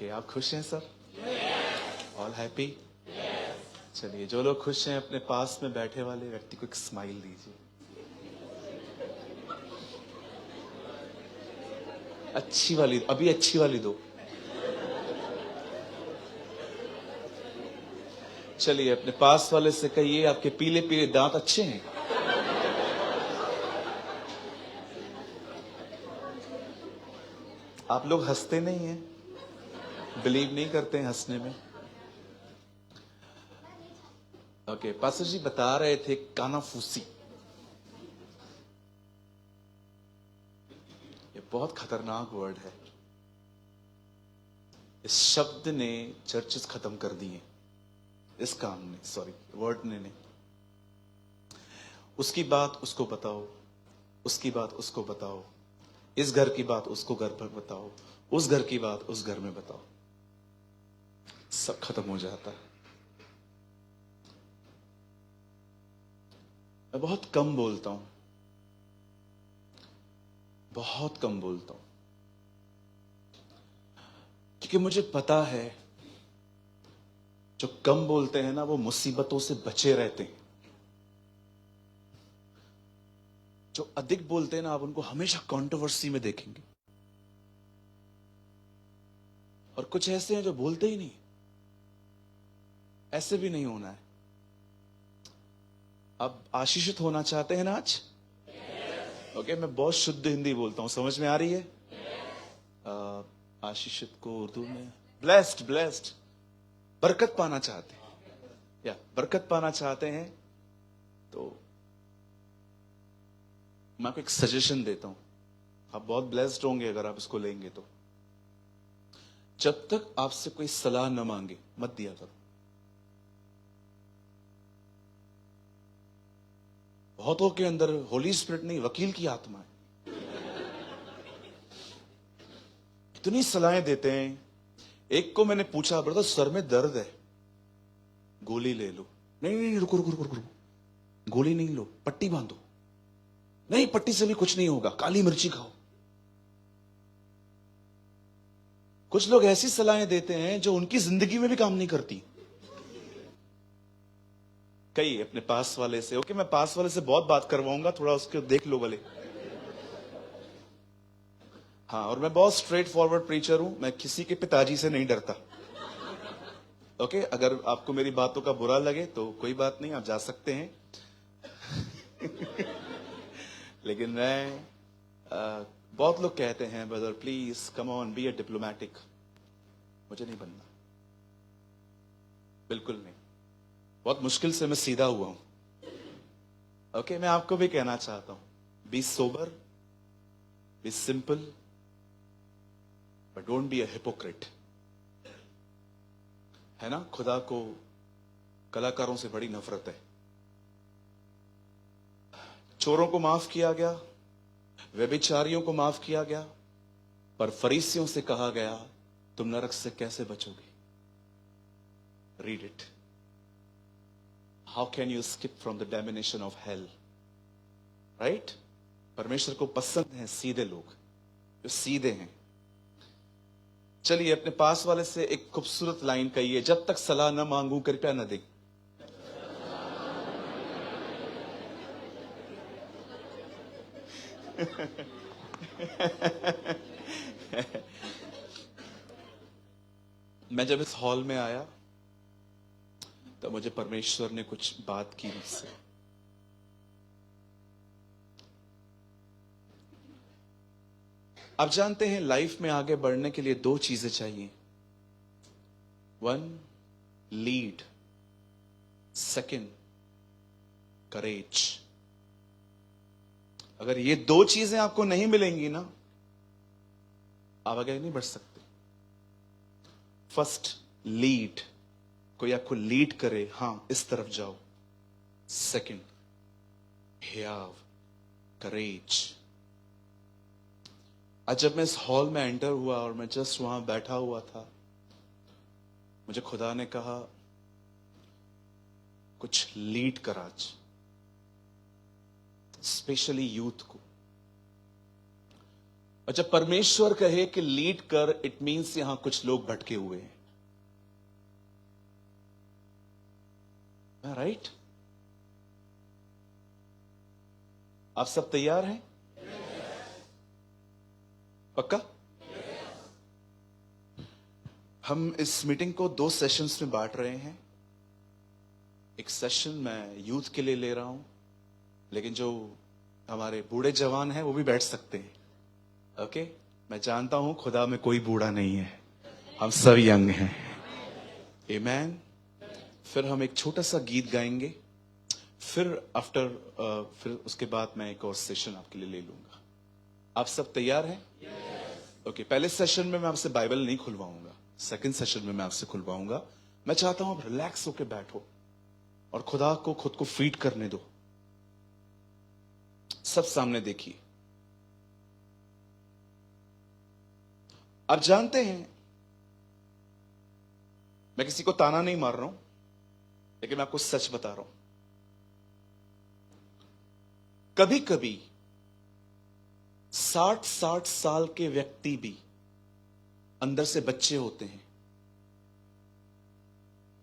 Okay, आप खुश हैं सब? All happy? चलिए, जो लोग खुश हैं अपने पास में बैठे वाले व्यक्ति को एक स्माइल दीजिए। अच्छी वाली, अभी अच्छी वाली दो। चलिए, अपने पास वाले से कहिए आपके पीले पीले दांत अच्छे हैं। आप लोग हंसते नहीं हैं, बिलीव नहीं करते हैं हंसने में। ओके, पास्टर जी बता रहे थे कानाफूसी, ये बहुत खतरनाक वर्ड है। इस शब्द ने चर्चेस खत्म कर दिए, इस काम ने, सॉरी वर्ड ने नहीं। उसकी बात उसको बताओ, उसकी बात उसको बताओ, इस घर की बात उसको घर पर बताओ, उस घर की बात उस घर में बताओ, सब खत्म हो जाता है। मैं बहुत कम बोलता हूं, बहुत कम बोलता हूं, क्योंकि मुझे पता है जो कम बोलते हैं ना वो मुसीबतों से बचे रहते हैं। जो अधिक बोलते हैं ना आप उनको हमेशा कंट्रोवर्सी में देखेंगे। और कुछ ऐसे हैं जो बोलते ही नहीं। ऐसे भी नहीं होना है। अब आशीषित होना चाहते हैं ना आज? ओके, मैं बहुत शुद्ध हिंदी बोलता हूं, समझ में आ रही है? आशीषित को उर्दू में ब्लेस्ड, ब्लेस्ड, बरकत पाना चाहते हैं या बरकत पाना चाहते हैं तो मैं आपको एक सजेशन देता हूं। आप बहुत ब्लेस्ड होंगे अगर आप इसको लेंगे तो। जब तक आपसे कोई सलाह न मांगे मत दिया करो। बहुतों के अंदर होली स्पिरिट नहीं, वकील की आत्मा है। इतनी सलाहें देते हैं। एक को मैंने पूछा, ब्रदर सर में दर्द है, गोली ले लो। नहीं नहीं, रुको रुको रुको रुको, गोली नहीं लो, पट्टी बांधो। नहीं, पट्टी से भी कुछ नहीं होगा, काली मिर्ची खाओ। कुछ लोग ऐसी सलाहें देते हैं जो उनकी जिंदगी में भी काम नहीं करती। कई अपने पास वाले से, ओके मैं पास वाले से बहुत बात करवाऊंगा, थोड़ा उसके देख लो भले। हाँ, और मैं बहुत स्ट्रेट फॉरवर्ड प्रीचर हूं, मैं किसी के पिताजी से नहीं डरता। ओके, अगर आपको मेरी बातों का बुरा लगे तो कोई बात नहीं, आप जा सकते हैं। लेकिन मैं बहुत लोग कहते हैं brother please come on be a diplomatic. मुझे नहीं बनना, बिल्कुल नहीं। बहुत मुश्किल से मैं सीधा हुआ हूं। ओके, मैं आपको भी कहना चाहता हूं, be sober, be simple, but don't be a hypocrite. है ना, खुदा को कलाकारों से बड़ी नफरत है। चोरों को माफ किया गया, व्यभिचारियों को माफ किया गया, पर फरीसियों से कहा गया तुम नरक से कैसे बचोगे। Read it. How can you skip from the damnation of hell, right? परमेश्वर को पसंद है सीधे लोग, जो सीधे हैं। चलिए, अपने पास वाले से एक खूबसूरत लाइन कहिए, जब तक सलाह न मांगू कृपया न दे। मैं जब इस हॉल में आया तो मुझे परमेश्वर ने कुछ बात की मुझसे। आप जानते हैं लाइफ में आगे बढ़ने के लिए दो चीजें चाहिए। वन, लीड, सेकंड, करेज। अगर ये दो चीजें आपको नहीं मिलेंगी ना, आप आगे नहीं बढ़ सकते। फर्स्ट, लीड, कोई आपको लीड करे, हां इस तरफ जाओ। सेकंड, हियाव, करेज। आज जब मैं इस हॉल में एंटर हुआ और मैं जस्ट वहां बैठा हुआ था, मुझे खुदा ने कहा कुछ लीड कर आज, स्पेशली यूथ को। और और जब परमेश्वर कहे कि लीड कर, इट मीन्स यहां कुछ लोग भटके हुए हैं। राइट? आप सब तैयार हैं? पक्का? हम इस मीटिंग को 2 सेशंस में बांट रहे हैं। एक सेशन मैं यूथ के लिए ले रहा हूं, लेकिन जो हमारे बूढ़े जवान हैं वो भी बैठ सकते हैं। ओके? मैं जानता हूं खुदा में कोई बूढ़ा नहीं है, हम सब यंग हैं। आमीन। फिर हम एक छोटा सा गीत गाएंगे, फिर उसके बाद मैं एक और सेशन आपके लिए ले लूंगा। आप सब तैयार हैं? ओके। पहले सेशन में मैं आपसे बाइबल नहीं खुलवाऊंगा, सेकंड सेशन में मैं आपसे खुलवाऊंगा। मैं चाहता हूं आप रिलैक्स होकर बैठो और खुदा को खुद को फीड करने दो। सब सामने देखिए। आप जानते हैं, मैं किसी को ताना नहीं मार रहा हूं, लेकिन मैं आपको सच बता रहा हूं। कभी कभी 60 साल के व्यक्ति भी अंदर से बच्चे होते हैं,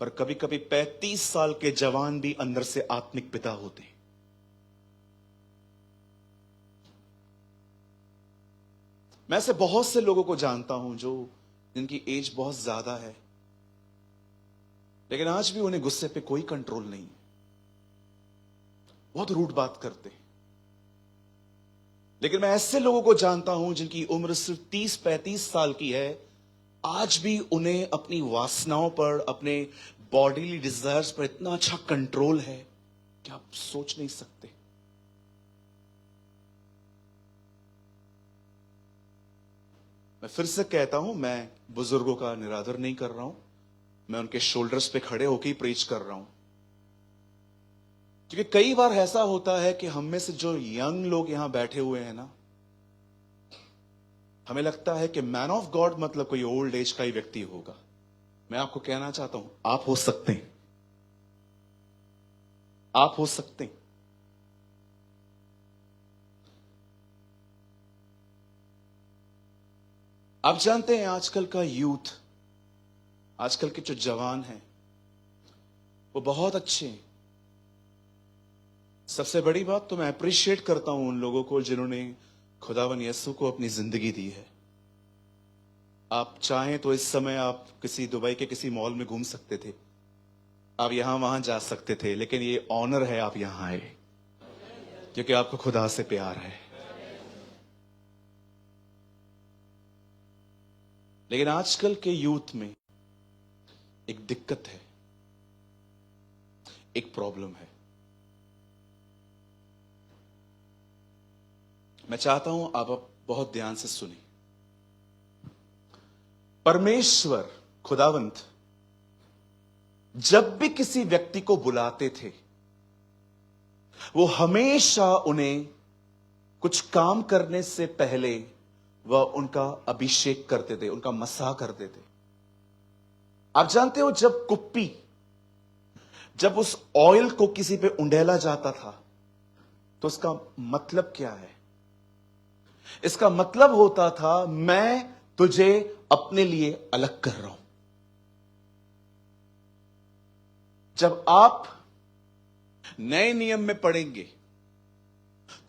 पर कभी कभी 35 साल के जवान भी अंदर से आत्मिक पिता होते हैं। मैं ऐसे बहुत से लोगों को जानता हूं जिनकी एज बहुत ज्यादा है, लेकिन आज भी उन्हें गुस्से पे कोई कंट्रोल नहीं है, बहुत रूड बात करते हैं। लेकिन मैं ऐसे लोगों को जानता हूं जिनकी उम्र सिर्फ 30-35 साल की है, आज भी उन्हें अपनी वासनाओं पर, अपने बॉडीली डिजायर्स पर इतना अच्छा कंट्रोल है कि आप सोच नहीं सकते। मैं फिर से कहता हूं, मैं बुजुर्गों का निरादर नहीं कर रहा हूं, मैं उनके शोल्डर्स पे खड़े होकर ही प्रीच कर रहा हूं। क्योंकि कई बार ऐसा होता है कि हम में से जो यंग लोग यहां बैठे हुए हैं ना, हमें लगता है कि मैन ऑफ गॉड मतलब कोई ओल्ड एज का ही व्यक्ति होगा। मैं आपको कहना चाहता हूं, आप हो सकते हैं, आप हो सकते हैं। आप जानते हैं आजकल का यूथ, आजकल के जो जवान हैं वो बहुत अच्छे हैं। सबसे बड़ी बात तो मैं अप्रिशिएट करता हूं उन लोगों को जिन्होंने खुदावन यीशु को अपनी जिंदगी दी है। आप चाहें तो इस समय आप किसी दुबई के किसी मॉल में घूम सकते थे, आप यहां वहां जा सकते थे, लेकिन ये ऑनर है आप यहां आए, क्योंकि आपको खुदा से प्यार है। लेकिन आजकल के यूथ में एक दिक्कत है, एक प्रॉब्लम है। मैं चाहता हूं आप बहुत ध्यान से सुनिए। परमेश्वर खुदावंत जब भी किसी व्यक्ति को बुलाते थे, वो हमेशा उन्हें कुछ काम करने से पहले वह उनका अभिषेक करते थे, उनका मसाह करते थे। आप जानते हो, जब उस ऑयल को किसी पे उंडेला जाता था, तो उसका मतलब क्या है? इसका मतलब होता था, मैं तुझे अपने लिए अलग कर रहा हूं। जब आप नए नियम में पढ़ेंगे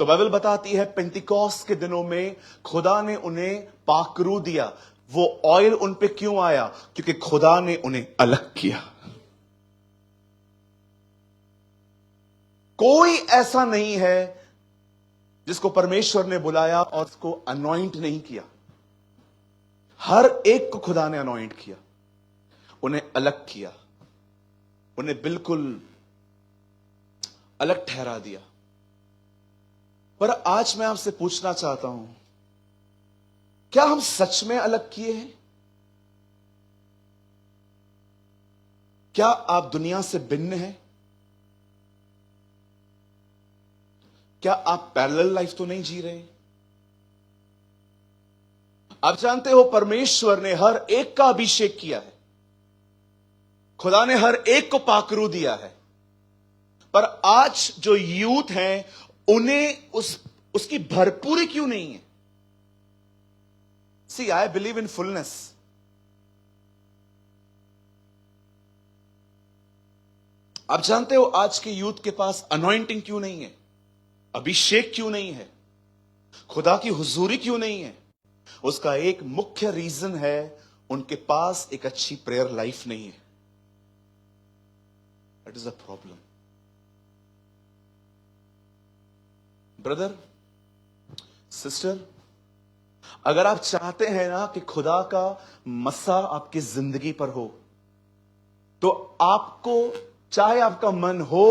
तो बाइबल बताती है, पेंतिकोस्त के दिनों में खुदा ने उन्हें पाकरू दिया। वो ऑयल उन पे क्यों आया? क्योंकि खुदा ने उन्हें अलग किया। कोई ऐसा नहीं है जिसको परमेश्वर ने बुलाया और उसको अनॉइंट नहीं किया। हर एक को खुदा ने अनॉइंट किया, उन्हें अलग किया, उन्हें बिल्कुल अलग ठहरा दिया। पर आज मैं आपसे पूछना चाहता हूं, क्या हम सच में अलग किए हैं? क्या आप दुनिया से भिन्न हैं? क्या आप पैरेलल लाइफ तो नहीं जी रहे? आप जानते हो, परमेश्वर ने हर एक का अभिषेक किया है, खुदा ने हर एक को पाकरू दिया है। पर आज जो यूथ हैं, उन्हें उसकी भरपूरी क्यों नहीं है? See, I believe in fullness. आप जानते हो आज के यूथ के पास अनॉइंटिंग क्यों नहीं है, अभिषेक क्यों नहीं है, खुदा की हुजूरी क्यों नहीं है? उसका एक मुख्य रीजन है, उनके पास एक अच्छी प्रेयर लाइफ नहीं है. That is a problem. Brother, sister, अगर आप चाहते हैं ना कि खुदा का मसा आपकी जिंदगी पर हो, तो आपको, चाहे आपका मन हो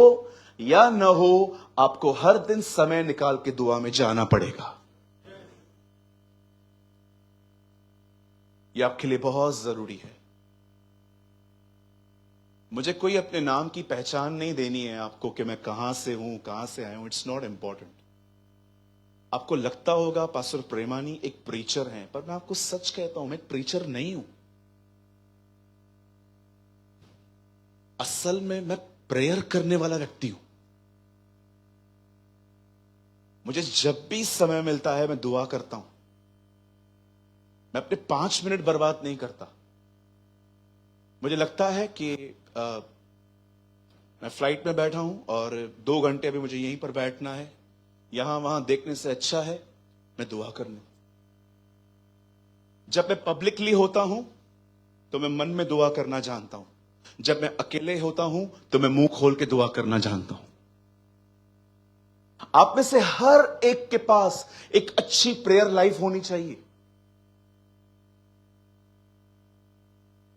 या न हो, आपको हर दिन समय निकाल के दुआ में जाना पड़ेगा. यह आपके लिए बहुत जरूरी है. मुझे कोई अपने नाम की पहचान नहीं देनी है आपको कि मैं कहां से हूं, कहां से आया हूं. It's not important. आपको लगता होगा पास्टर प्रेमानी एक प्रीचर हैं, पर मैं आपको सच कहता हूं, मैं एक प्रीचर नहीं हूं. असल में मैं प्रेयर करने वाला व्यक्ति हूं. मुझे जब भी समय मिलता है मैं दुआ करता हूं. मैं अपने 5 मिनट बर्बाद नहीं करता. मुझे लगता है कि मैं फ्लाइट में बैठा हूं और 2 घंटे अभी मुझे यहीं पर बैठना है, यहां वहां देखने से अच्छा है मैं दुआ कर लूं. जब मैं पब्लिकली होता हूं तो मैं मन में दुआ करना जानता हूं. जब मैं अकेले होता हूं तो मैं मुंह खोल के दुआ करना जानता हूं. आप में से हर एक के पास एक अच्छी प्रेयर लाइफ होनी चाहिए,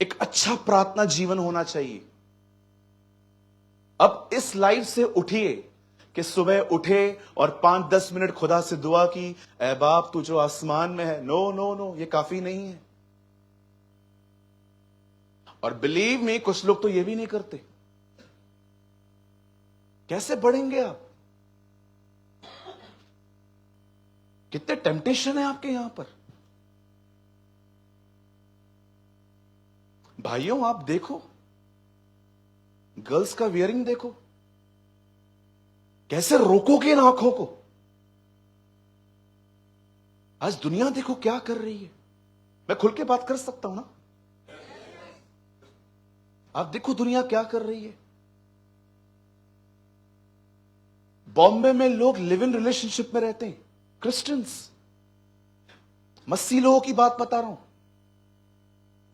एक अच्छा प्रार्थना जीवन होना चाहिए. अब इस लाइफ से उठिए कि सुबह उठे और 5-10 मिनट खुदा से दुआ की, ऐ बाप तू जो आसमान में है. नो नो नो, ये काफी नहीं है. और बिलीव मी, कुछ लोग तो ये भी नहीं करते. कैसे बढ़ेंगे आप? कितने टेम्पटेशन है आपके यहां पर. भाइयों आप देखो, गर्ल्स का वियरिंग देखो, कैसे रोकोगे इन आंखों को. आज दुनिया देखो क्या कर रही है. मैं खुल के बात कर सकता हूं ना. आप देखो दुनिया क्या कर रही है. बॉम्बे में लोग लिव इन रिलेशनशिप में रहते हैं, क्रिश्चियंस, मसीह लोगों की बात बता रहा हूं.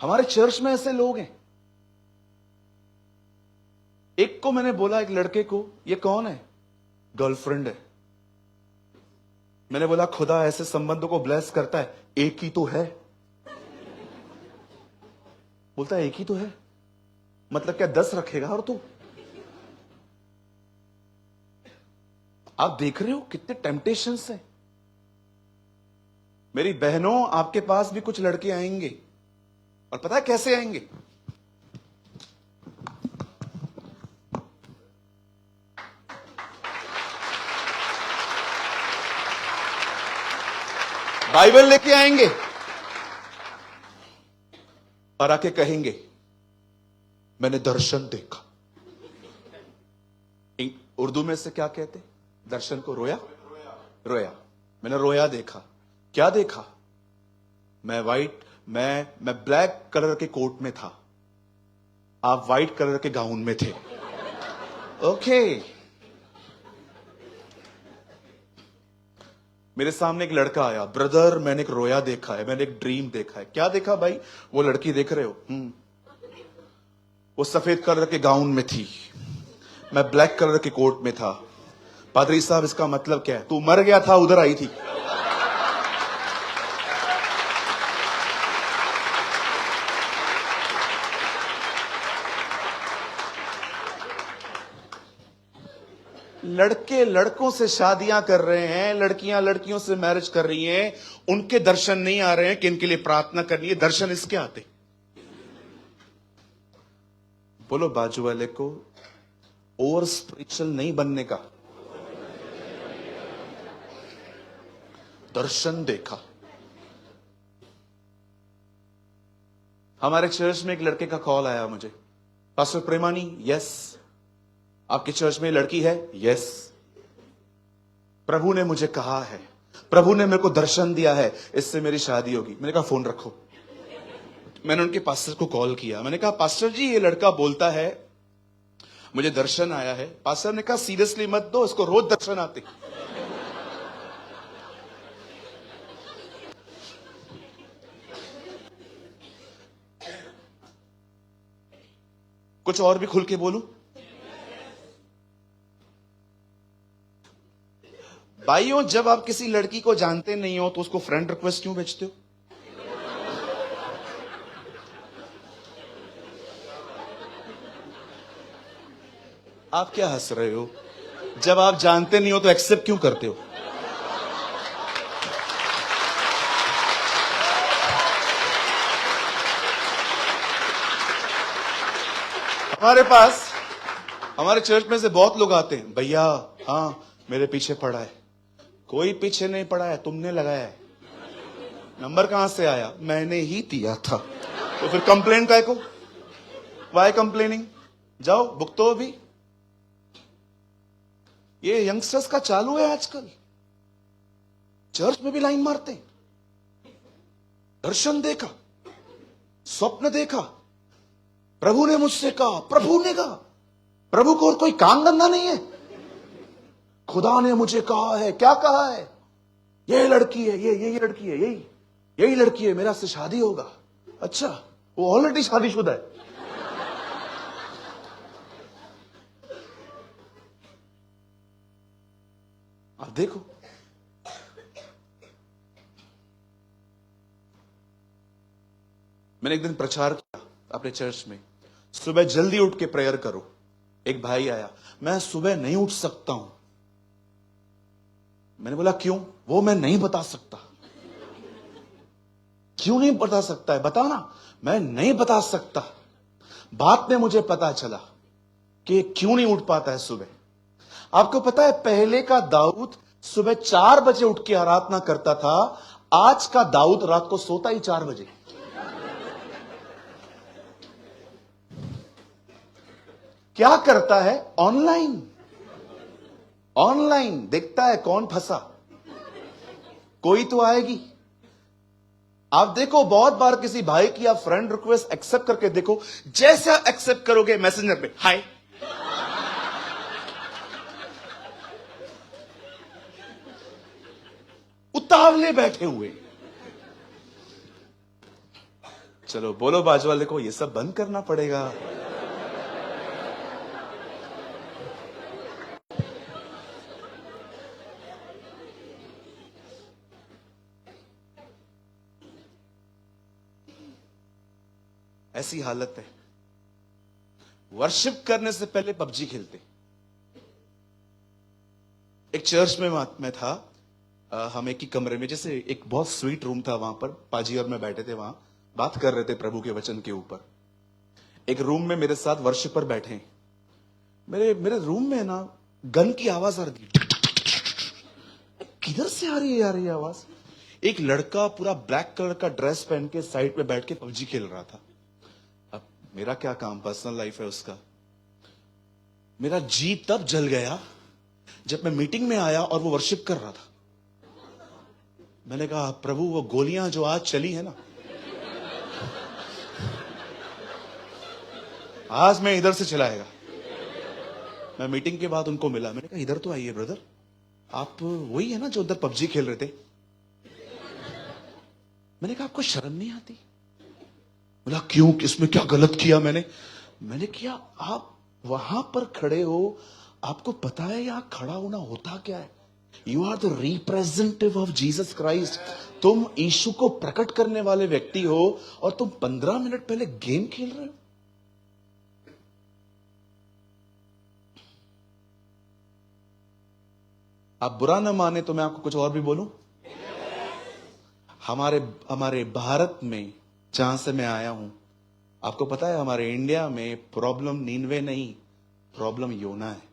हमारे चर्च में ऐसे लोग हैं. एक को मैंने बोला, एक लड़के को, ये कौन है? गर्लफ्रेंड है. मैंने बोला खुदा ऐसे संबंधों को ब्लेस करता है. एक ही तो है. बोलता है एक ही तो है. मतलब क्या 10 रखेगा और तू? आप देख रहे हो कितने टेम्पटेशंस हैं. मेरी बहनों, आपके पास भी कुछ लड़के आएंगे, और पता है कैसे आएंगे? बाइबल लेके आएंगे और आके कहेंगे मैंने दर्शन देखा. उर्दू में से क्या कहते? दर्शन को रोया. रोया. मैंने रोया देखा. क्या देखा? मैं ब्लैक कलर के कोट में था, आप व्हाइट कलर के गाउन में थे. ओके. मेरे सामने एक लड़का आया, ब्रदर मैंने एक रोया देखा है, मैंने एक ड्रीम देखा है. क्या देखा भाई? वो लड़की देख रहे हो, वो सफेद कलर के गाउन में थी, मैं ब्लैक कलर के कोट में था. पादरी साहब इसका मतलब क्या है? तू मर गया था, उधर आई थी. लड़के लड़कों से शादियां कर रहे हैं, लड़कियां लड़कियों से मैरिज कर रही हैं. उनके दर्शन नहीं आ रहे हैं कि इनके लिए प्रार्थना करनी है. दर्शन इसके आते. बोलो बाजू वाले को, ओवर स्पिरिचुअल नहीं बनने का. दर्शन देखा. हमारे चर्च में एक लड़के का कॉल आया मुझे, पास्टर प्रेमानी, यस आपके चर्च में लड़की है? यस. प्रभु ने मुझे कहा है प्रभु ने मेरे को दर्शन दिया है, इससे मेरी शादी होगी। मैंने कहा फोन रखो। मैंने उनके पास्टर को कॉल किया। मैंने कहा पास्टर जी, ये लड़का बोलता है मुझे दर्शन आया है। पास्टर ने कहा सीरियसली मत दो, इसको रोज दर्शन आते। कुछ और भी खुल के बोलूं? भाइयों, जब आप किसी लड़की को जानते नहीं हो तो उसको फ्रेंड रिक्वेस्ट क्यों भेजते हो? आप क्या हंस रहे हो? जब आप जानते नहीं हो तो एक्सेप्ट क्यों करते हो? हमारे पास, हमारे चर्च में से बहुत लोग आते हैं, भैया हाँ मेरे पीछे पड़ा है। कोई पीछे नहीं पड़ा है, तुमने लगाया है। नंबर कहां से आया? मैंने ही दिया था। तो फिर कंप्लेन काय को? Why complaining? जाओ भुगतो भी। ये यंगस्टर्स का चालू है आजकल। चर्च में भी लाइन मारते हैं। दर्शन देखा, स्वप्न देखा, प्रभु ने मुझसे कहा, प्रभु ने कहा। प्रभु को और कोई काम धंधा नहीं है? खुदा ने मुझे कहा है। क्या कहा है? ये लड़की है, ये लड़की है, यही लड़की है, मेरा से शादी होगा। अच्छा, वो ऑलरेडी शादीशुदा है। आप देखो, मैंने एक दिन प्रचार किया अपने चर्च में, सुबह जल्दी उठ के प्रेयर करो। एक भाई आया, मैं सुबह नहीं उठ सकता हूं। मैंने बोला क्यों? वो मैं नहीं बता सकता। क्यों नहीं बता सकता है? बता ना। मैं नहीं बता सकता। बाद में मुझे पता चला कि क्यों नहीं उठ पाता है सुबह। आपको पता है, पहले का दाऊद सुबह 4 बजे उठ के आराधना करता था। आज का दाऊद रात को सोता ही 4 बजे। क्या करता है? ऑनलाइन देखता है कौन फंसा। कोई तो आएगी। आप देखो, बहुत बार किसी भाई की आप फ्रेंड रिक्वेस्ट एक्सेप्ट करके देखो, जैसा एक्सेप्ट करोगे मैसेंजर पे हाय, उतावले बैठे हुए। चलो बोलो बाजू वाले को, ये सब बंद करना पड़ेगा। ऐसी हालत है। वर्शिप करने से पहले पबजी खेलते। एक चर्च में मैं था, हम एक ही कमरे में, जैसे एक बहुत स्वीट रूम था, वहां पर पाजी और मैं बैठे थे, वहां बात कर रहे थे प्रभु के वचन के ऊपर। एक रूम में मेरे साथ वर्शिपर बैठे हैं। मेरे रूम में ना गन की आवाज आ रही थी। किधर से आ रही है यार ये आवाज? एक लड़का पूरा ब्लैक कलर का ड्रेस पहन के साइड पे बैठ के पबजी खेल रहा था। अब मेरा क्या काम, पर्सनल लाइफ है उसका। मेरा जी तब जल गया जब मैं मीटिंग में आया और वो वर्शिप कर रहा था। मैंने कहा प्रभु, वो गोलियां जो आज चली है ना, आज मैं इधर से चलाएगा। मैं मीटिंग के बाद उनको मिला। मैंने कहा इधर तो आइए ब्रदर, आप वही है ना जो उधर पबजी खेल रहे थे? मैंने कहा आपको शर्म नहीं आती? बोला क्यों, इसमें क्या गलत किया मैंने किया, आप वहां पर खड़े हो, आपको पता है यहां खड़ा होना होता क्या है? You are the representative of Jesus Christ. तुम यीशु को प्रकट करने वाले व्यक्ति हो और तुम 15 मिनट पहले गेम खेल रहे हो। आप बुरा ना माने तो मैं आपको कुछ और भी बोलूं। हमारे भारत में, जहां से मैं आया हूं, आपको पता है हमारे इंडिया में प्रॉब्लम नीनवे नहीं, प्रॉब्लम योना है।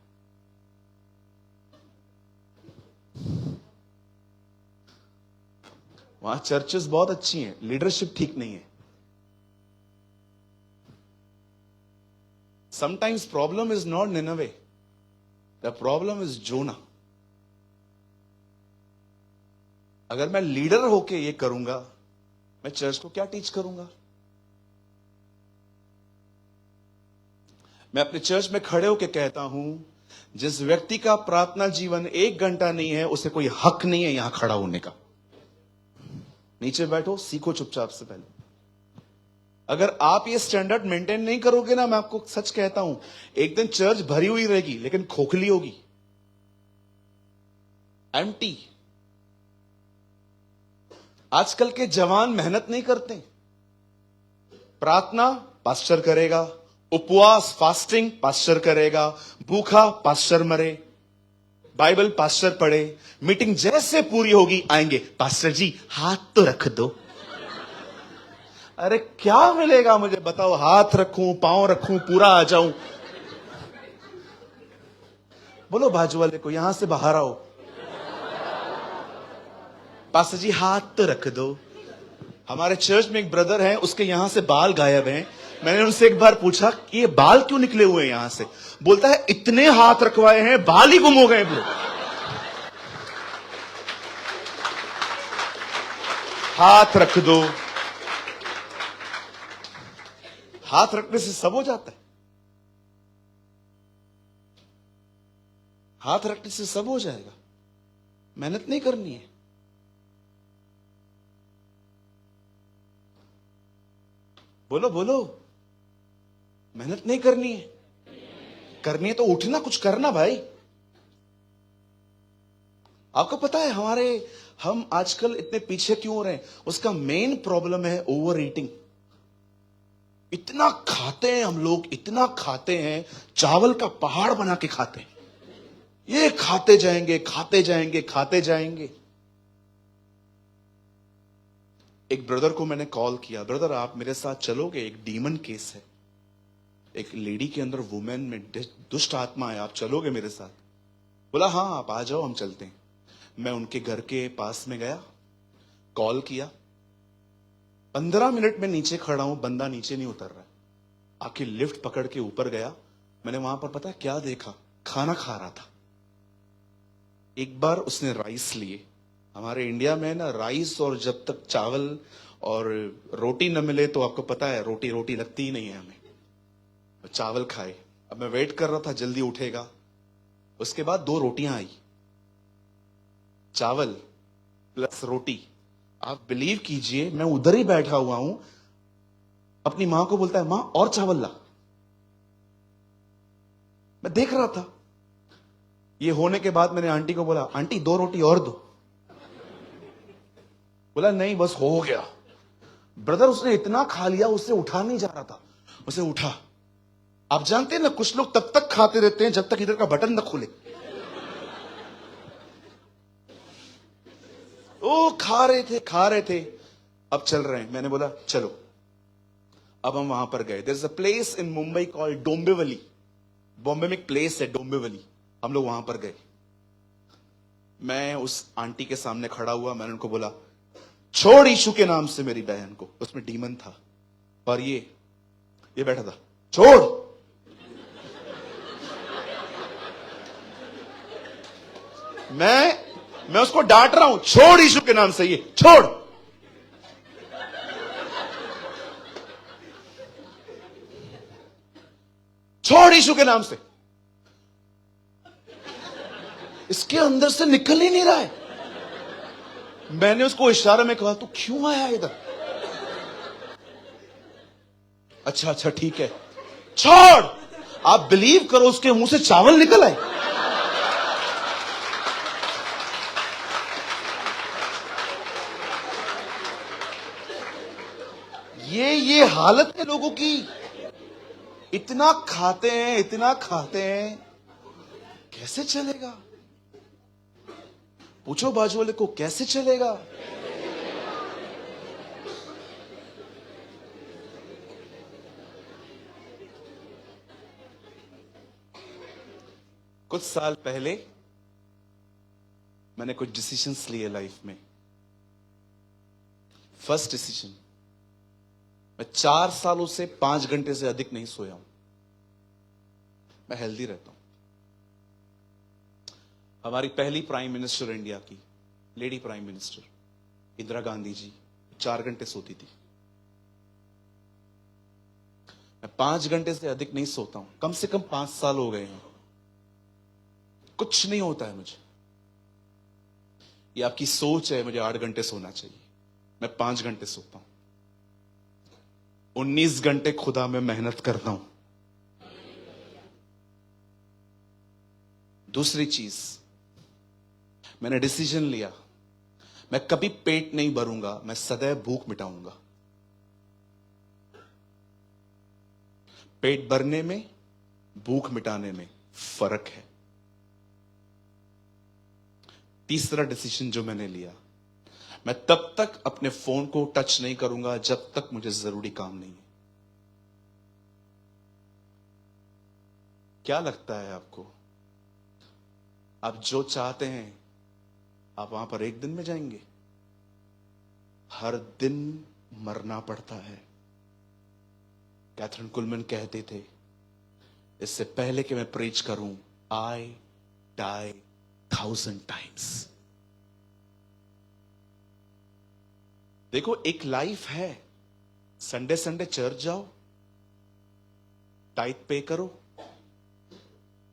वहां चर्चेस बहुत अच्छी हैं, लीडरशिप ठीक नहीं है। Sometimes problem is not Nineveh, the problem is Jonah. अगर मैं लीडर होके ये करूंगा, मैं चर्च को क्या टीच करूंगा? मैं अपने चर्च में खड़े होके कहता हूं, जिस व्यक्ति का प्रार्थना जीवन 1 घंटा नहीं है, उसे कोई हक नहीं है यहां खड़ा होने का। नीचे बैठो, सीखो चुपचाप से पहले। अगर आप ये स्टैंडर्ड मेंटेन नहीं करोगे ना, मैं आपको सच कहता हूं, एक दिन चर्च भरी हुई रहेगी लेकिन खोखली होगी, एम्प्टी। आजकल के जवान मेहनत नहीं करते। प्रार्थना पास्टर करेगा, उपवास फास्टिंग पास्टर करेगा, भूखा पास्टर मरे, बाइबल पास्टर पढ़े, मीटिंग जैसे पूरी होगी आएंगे, पास्टर जी हाथ तो रख दो। अरे क्या मिलेगा मुझे बताओ? हाथ रखूं, पांव रखूं, पूरा आ जाऊं? बोलो बाजू वाले को, यहां से बाहर आओ। पास्टर जी हाथ तो रख दो। हमारे चर्च में एक ब्रदर है, उसके यहां से बाल गायब हैं। मैंने उनसे एक बार पूछा कि ये बाल क्यों निकले हुए हैं यहां से? बोलता है इतने हाथ रखवाए हैं, बाल ही गुम हो गए ब्रो। हाथ रख दो। हाथ रखने से सब हो जाता है। हाथ रखने से सब हो जाएगा। मेहनत नहीं करनी है। बोलो बोलो, मेहनत नहीं करनी है। करनी है तो उठना, कुछ करना भाई। आपको पता है हम आजकल इतने पीछे क्यों हो रहे हैं? उसका मेन प्रॉब्लम है ओवर ईटिंग। इतना खाते हैं हम लोग, इतना खाते हैं, चावल का पहाड़ बना के खाते हैं। ये खाते जाएंगे, खाते जाएंगे, खाते जाएंगे। एक ब्रदर को मैंने कॉल किया, ब्रदर आप मेरे साथ चलोगे? एक डीमन केस है, एक लेडी के अंदर वुमेन में दुष्ट आत्मा है, आप चलोगे मेरे साथ? बोला हाँ आप आ जाओ, हम चलते हैं। मैं उनके घर के पास में गया, कॉल किया, 15 मिनट में नीचे खड़ा हूं, बंदा नीचे नहीं उतर रहा है। आके लिफ्ट पकड़ के ऊपर गया। मैंने वहां पर पता है क्या देखा? खाना खा रहा था। एक बार उसने राइस लिए। हमारे इंडिया में ना राइस और जब तक चावल और रोटी न मिले तो आपको पता है रोटी रोटी लगती ही नहीं है हमें। चावल खाए। अब मैं वेट कर रहा था जल्दी उठेगा। उसके बाद 2 रोटियां आई, चावल प्लस रोटी। आप बिलीव कीजिए, मैं उधर ही बैठा हुआ हूं, अपनी मां को बोलता है मां और चावल ला। मैं देख रहा था। ये होने के बाद मैंने आंटी को बोला आंटी 2 रोटी और दो। बोला नहीं बस हो गया। ब्रदर उसने इतना खा लिया, उससे उठा नहीं जा रहा था। उसे उठा। आप जानते हैं ना, कुछ लोग तब तक खाते रहते हैं जब तक इधर का बटन न खुले। ओ खा रहे थे, खा रहे थे। अब चल रहे हैं। मैंने बोला चलो। अब हम वहां पर गए। There is a place in Mumbai called Dombivli. Bombay में एक प्लेस है डोंबिवली, हम लोग वहां पर गए। मैं उस आंटी के सामने खड़ा हुआ। मैंने उनको बोला छोड़ यीशु के नाम से मेरी बहन को। उसमें डीमन था और ये बैठा था। छोड़। मैं उसको डांट रहा हूं, छोड़ यीशु के नाम से, ये छोड़। छोड़ यीशु के नाम से। इसके अंदर से निकल ही नहीं रहा है। मैंने उसको इशारे में कहा तू क्यों आया इधर? अच्छा अच्छा ठीक है, छोड़। आप बिलीव करो, उसके मुंह से चावल निकल आए। ये हालत है लोगों की। इतना खाते हैं, इतना खाते हैं, कैसे चलेगा? पूछो बाजू वाले को, कैसे चलेगा? कुछ साल पहले मैंने कुछ डिसीजंस लिए लाइफ में। फर्स्ट डिसीजन, मैं 4 सालों से 5 घंटे से अधिक नहीं सोया हूं। मैं हेल्दी रहता हूं। हमारी पहली प्राइम मिनिस्टर इंडिया की, lady prime minister, Indira Gandhi ji 4 घंटे सोती थी। मैं 5 घंटे से अधिक नहीं सोता हूं, कम से कम 5 साल हो गए हैं। कुछ नहीं होता है मुझे। ये आपकी सोच है मुझे 8 घंटे सोना चाहिए, मैं 5 घंटे सोता हूं। 19 घंटे खुदा में मेहनत करता हूं। दूसरी चीज, मैंने डिसीजन लिया, मैं कभी पेट नहीं भरूंगा, मैं सदैव भूख मिटाऊंगा। पेट भरने में, भूख मिटाने में फर्क है। तीसरा डिसीजन जो मैंने लिया, मैं तब तक अपने फोन को टच नहीं करूंगा जब तक मुझे जरूरी काम नहीं है। क्या लगता है आपको, आप जो चाहते हैं आप वहां पर एक दिन में जाएंगे? हर दिन मरना पड़ता है। कैथरीन कुलमैन कहते थे, इससे पहले कि मैं प्रीच करूं, आई डाई 1000 टाइम्स। देखो, एक लाइफ है। संडे संडे चर्च जाओ, टाइट पे करो,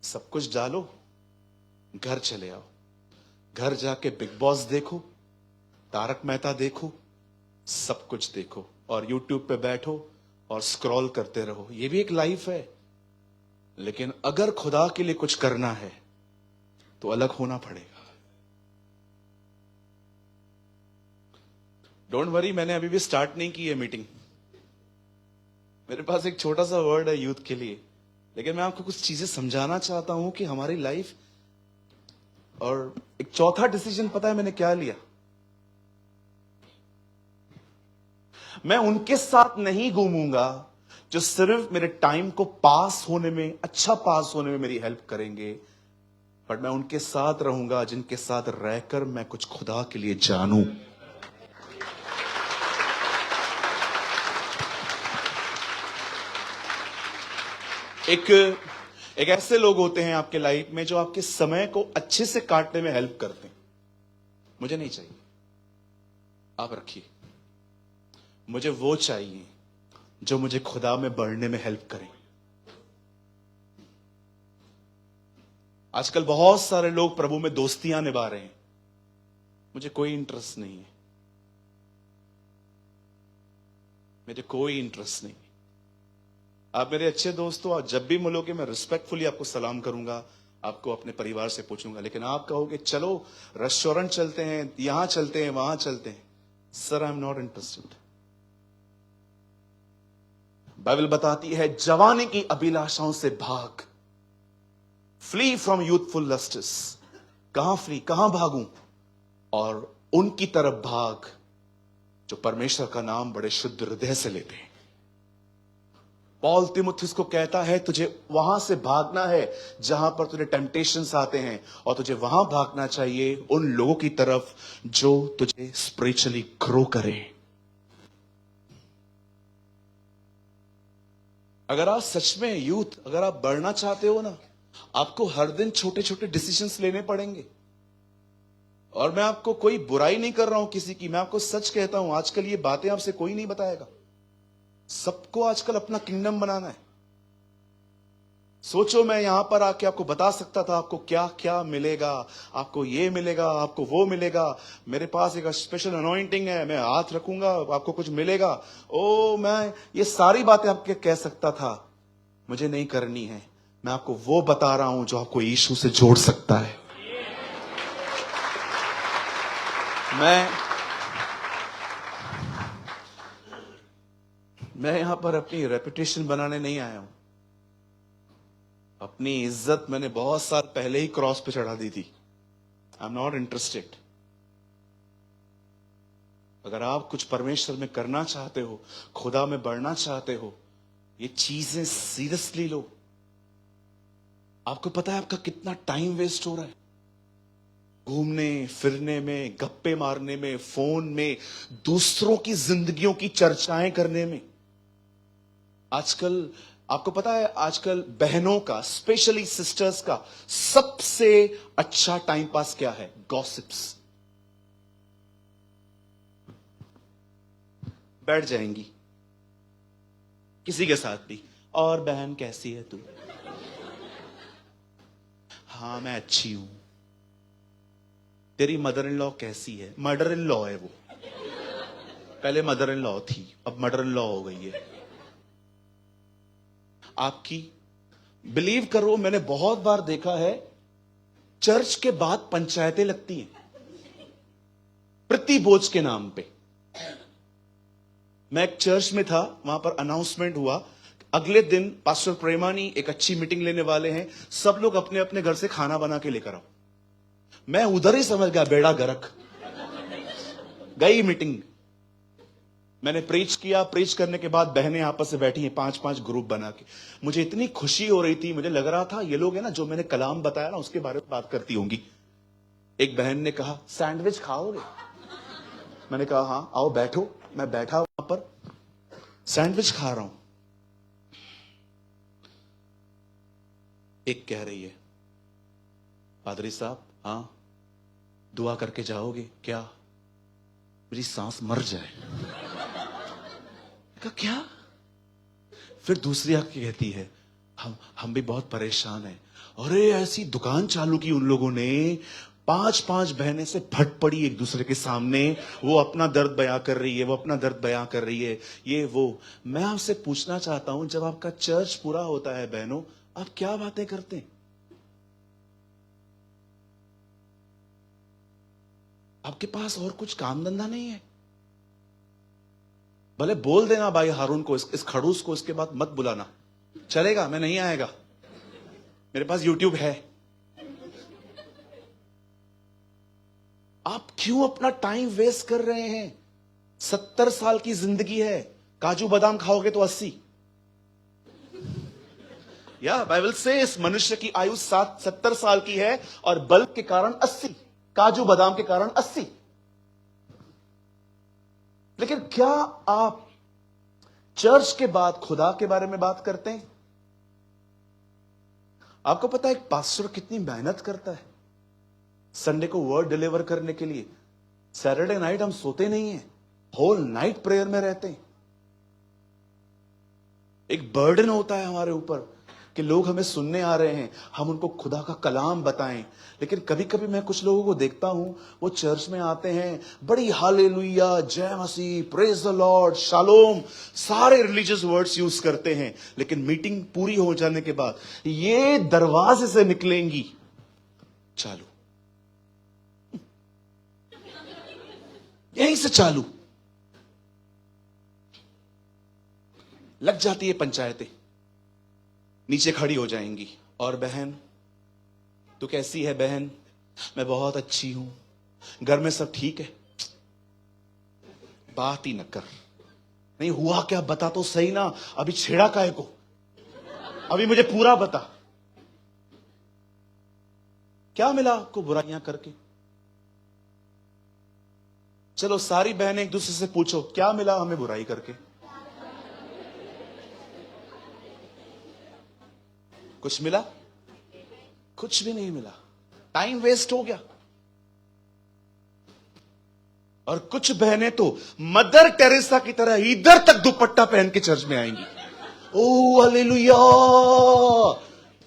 सब कुछ डालो, घर चले आओ। घर जाके बिग बॉस देखो, तारक मेहता देखो, सब कुछ देखो और यूट्यूब पे बैठो और स्क्रॉल करते रहो। ये भी एक लाइफ है। लेकिन अगर खुदा के लिए कुछ करना है तो अलग होना पड़ेगा। डोंट वरी, मैंने अभी भी स्टार्ट नहीं की है मीटिंग। मेरे पास एक छोटा सा वर्ड है यूथ के लिए, लेकिन मैं आपको कुछ चीजें समझाना चाहता हूं कि हमारी लाइफ। और एक चौथा डिसीजन पता है मैंने क्या लिया? मैं उनके साथ नहीं घूमूंगा जो सिर्फ मेरे टाइम को पास होने में, अच्छा पास होने में मेरी हेल्प करेंगे, बट मैं उनके साथ रहूंगा जिनके साथ रहकर मैं कुछ खुदा के लिए जानूं। एक ऐसे लोग होते हैं आपके लाइफ में जो आपके समय को अच्छे से काटने में हेल्प करते हैं। मुझे नहीं चाहिए, आप रखिए। मुझे वो चाहिए जो मुझे खुदा में बढ़ने में हेल्प करें। आजकल बहुत सारे लोग प्रभु में दोस्तियां निभा रहे हैं, मुझे कोई इंटरेस्ट नहीं है। मुझे कोई इंटरेस्ट नहीं। आप मेरे अच्छे दोस्त हो, जब भी मिलोगे मैं रिस्पेक्टफुली आपको सलाम करूंगा, आपको अपने परिवार से पूछूंगा। लेकिन आप कहोगे चलो रेस्टोरेंट चलते हैं, यहां चलते हैं, वहां चलते हैं, sir I am not interested. Bible बताती है जवानी की अभिलाषाओं से भाग, फ्ली फ्रॉम यूथफुल लस्ट्स। कहां भागूं? और उनकी तरफ भाग जो परमेश्वर का नाम बड़े शुद्ध हृदय से लेते हैं। पॉल तीमुथियुस को कहता है तुझे वहां से भागना है जहां पर तुझे टेम्पटेशंस आते हैं, और तुझे वहां भागना चाहिए उन लोगों की तरफ जो तुझे स्पिरिचुअली ग्रो करे। अगर आप सच में यूथ, अगर आप बढ़ना चाहते हो ना, आपको हर दिन छोटे छोटे डिसीजंस लेने पड़ेंगे। और मैं आपको कोई बुराई नहीं कर रहा हूं किसी की, मैं आपको सच कहता हूं, आजकल ये बातें आपसे कोई नहीं बताएगा। सबको आजकल अपना किंगडम बनाना है। सोचो मैं यहां पर आके आपको बता सकता था आपको क्या क्या मिलेगा, आपको ये मिलेगा, आपको वो मिलेगा, मेरे पास एक स्पेशल अनॉइंटिंग है, मैं हाथ रखूंगा आपको कुछ मिलेगा। ओ, मैं ये सारी बातें आपके कह सकता था, मुझे नहीं करनी है। मैं आपको वो बता रहा हूं जो आपको यीशु से जोड़ सकता है। मैं यहां पर अपनी रेपुटेशन बनाने नहीं आया हूं। अपनी इज्जत मैंने बहुत साल पहले ही क्रॉस पे चढ़ा दी थी। आई एम नॉट इंटरेस्टेड। अगर आप कुछ परमेश्वर में करना चाहते हो, खुदा में बढ़ना चाहते हो, ये चीजें सीरियसली लो। आपको पता है आपका कितना टाइम वेस्ट हो रहा है घूमने फिरने में, गप्पे मारने में, फोन में, दूसरों की जिंदगियों की चर्चाएं करने में। आजकल आपको पता है, आजकल बहनों का, स्पेशली सिस्टर्स का सबसे अच्छा टाइम पास क्या है? गॉसिप्स। बैठ जाएंगी किसी के साथ भी। और बहन कैसी है तू? हाँ मैं अच्छी हूं। तेरी मदर इन लॉ कैसी है? मर्डर इन लॉ है वो, पहले मदर इन लॉ थी, अब मर्डर इन लॉ हो गई है आपकी। बिलीव करो, मैंने बहुत बार देखा है चर्च के बाद पंचायतें लगती हैं प्रति भोज के नाम पे। मैं एक चर्च में था, वहां पर अनाउंसमेंट हुआ अगले दिन पास्टर प्रेमानी एक अच्छी मीटिंग लेने वाले हैं, सब लोग अपने अपने घर से खाना बना के लेकर आओ। मैं उधर ही समझ गया बेड़ा गर्क, गई मीटिंग। मैंने प्रीच किया, प्रीच करने के बाद बहनें आपस से बैठी हैं 5-5 ग्रुप बना के। मुझे इतनी खुशी हो रही थी, मुझे लग रहा था ये लोग है ना जो मैंने कलाम बताया ना उसके बारे में बात करती होंगी। एक बहन ने कहा सैंडविच खाओगे? मैंने कहा हाँ आओ बैठो। मैं बैठा वहां पर सैंडविच खा रहा हूं। एक कह रही है पादरी साहब हाँ दुआ करके जाओगे क्या? मेरी सांस मर जाए। कहा क्या? फिर दूसरी आके कहती है हम भी बहुत परेशान हैं। अरे ऐसी दुकान चालू की उन लोगों ने, 5-5 बहनें से फट पड़ी एक दूसरे के सामने। वो अपना दर्द बयां कर रही है, वो अपना दर्द बयां कर रही है, ये वो। मैं आपसे पूछना चाहता हूं जब आपका चर्च पूरा होता है बहनों, आप क्या बातें करते हैं? आपके पास और कुछ काम धंधा नहीं है? भले बोल देना भाई हारून को, इस खड़ूस को इसके बाद मत बुलाना, चलेगा, मैं नहीं आएगा, मेरे पास यूट्यूब है। आप क्यों अपना टाइम वेस्ट कर रहे हैं? 70 साल की जिंदगी है, काजू बादाम खाओगे तो 80। या बाइबल से इस मनुष्य की आयु 70 साल की है और बल्ब के कारण 80, काजू बादाम के कारण 80। लेकिन क्या आप चर्च के बाद खुदा के बारे में बात करते हैं? आपको पता है एक पास्टर कितनी मेहनत करता है संडे को वर्ड डिलीवर करने के लिए? सैटरडे नाइट हम सोते नहीं हैं, होल नाइट प्रेयर में रहते हैं। एक बर्डन होता है हमारे ऊपर कि लोग हमें सुनने आ रहे हैं, हम उनको खुदा का कलाम बताएं। लेकिन कभी कभी मैं कुछ लोगों को देखता हूं, वो चर्च में आते हैं, बड़ी हालेलुया, जय मसीह, प्रेज द लॉर्ड, शालोम, सारे रिलीजियस वर्ड्स यूज करते हैं। लेकिन मीटिंग पूरी हो जाने के बाद ये दरवाजे से निकलेंगी चालू, यहीं से चालू लग जाती है पंचायतें, नीचे खड़ी हो जाएंगी। और बहन तू कैसी है? बहन मैं बहुत अच्छी हूं, घर में सब ठीक है। बात ही न कर, नहीं हुआ क्या बता तो सही ना, अभी छेड़ा काहे को, अभी मुझे पूरा बता, क्या मिला आपको बुराइयां करके? चलो सारी बहनें एक दूसरे से पूछो क्या मिला हमें बुराई करके? कुछ मिला? कुछ भी नहीं मिला, टाइम वेस्ट हो गया। और कुछ बहनें तो मदर टेरेसा की तरह इधर तक दुपट्टा पहन के चर्च में आएंगी। ओ हालेलुया,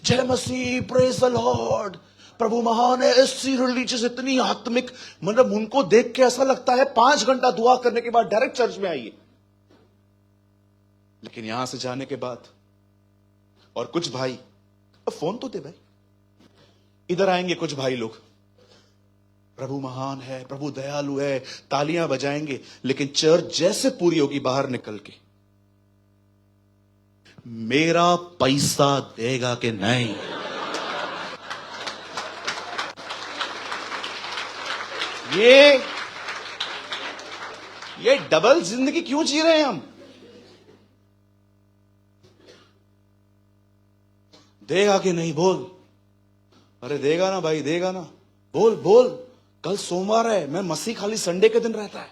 जय मसीह, प्रेज द लॉर्ड, प्रभु महान है। ऐसी रिलीजियस, इतनी आत्मिक, मतलब उनको देख के ऐसा लगता है 5 घंटा दुआ करने के बाद डायरेक्ट चर्च में आइए। लेकिन यहां से जाने के बाद, और कुछ भाई, फोन तो दे भाई, इधर आएंगे कुछ भाई लोग, प्रभु महान है, प्रभु दयालु है, तालियां बजाएंगे। लेकिन चर्च जैसे पूरी होगी बाहर निकल के, मेरा पैसा देगा कि नहीं? ये डबल जिंदगी क्यों जी रहे हैं हम? देगा कि नहीं बोल? अरे देगा ना भाई, देगा ना, बोल बोल। कल सोमवार है, मैं मसीह खाली संडे के दिन रहता है।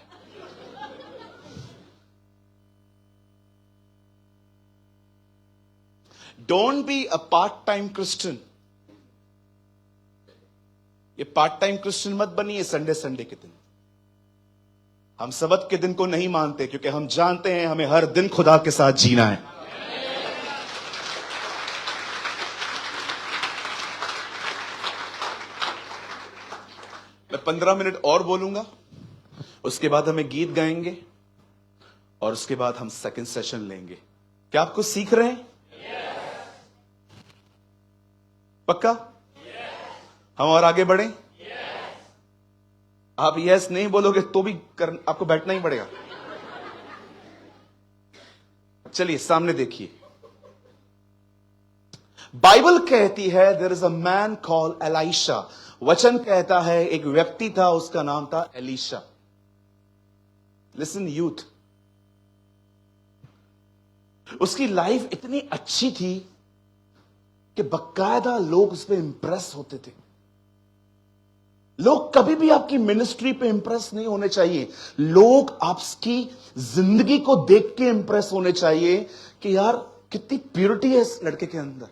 Don't be a part time Christian. ये पार्ट टाइम क्रिश्चियन मत बनिए संडे के दिन। हम सबत के दिन को नहीं मानते क्योंकि हम जानते हैं हमें हर दिन खुदा के साथ जीना है। मैं 15 मिनट और बोलूंगा, उसके बाद हमें गीत गाएंगे और उसके बाद हम सेकंड सेशन लेंगे। क्या आप कुछ सीख रहे हैं? पक्का? हम और आगे बढ़ें? आप यस नहीं बोलोगे तो भी आपको बैठना ही पड़ेगा। चलिए सामने देखिए, बाइबल कहती है there is a man called Elisha. वचन कहता है एक व्यक्ति था, उसका नाम था एलीशा। लिसन यूथ, उसकी लाइफ इतनी अच्छी थी कि बकायदा लोग उस पर इंप्रेस होते थे। लोग कभी भी आपकी मिनिस्ट्री पे इंप्रेस नहीं होने चाहिए, लोग आपकी जिंदगी को देख के इंप्रेस होने चाहिए कि यार कितनी प्योरिटी है इस लड़के के अंदर,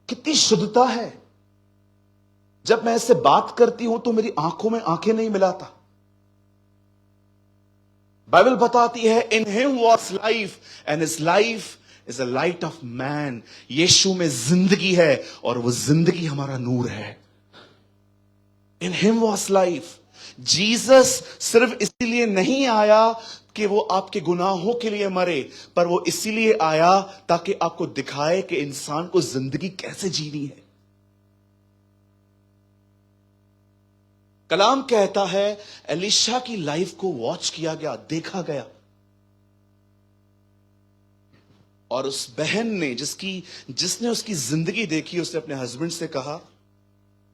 कितनी शुद्धता है। जब मैं इससे बात करती हूं तो मेरी आंखों में आंखें नहीं मिलाता। बाइबल बताती है in him was life and his life is a light of man. यीशु में जिंदगी है और वो जिंदगी हमारा नूर है। In him was life. Jesus सिर्फ इसीलिए नहीं आया कि वो आपके गुनाहों के लिए मरे, पर वो इसीलिए आया ताकि आपको दिखाए कि इंसान को जिंदगी कैसे जीनी है। कलाम कहता है एलीशा की लाइफ को वॉच किया गया, देखा गया, और उस बहन ने जिसने उसकी जिंदगी देखी, उसने अपने हस्बैंड से कहा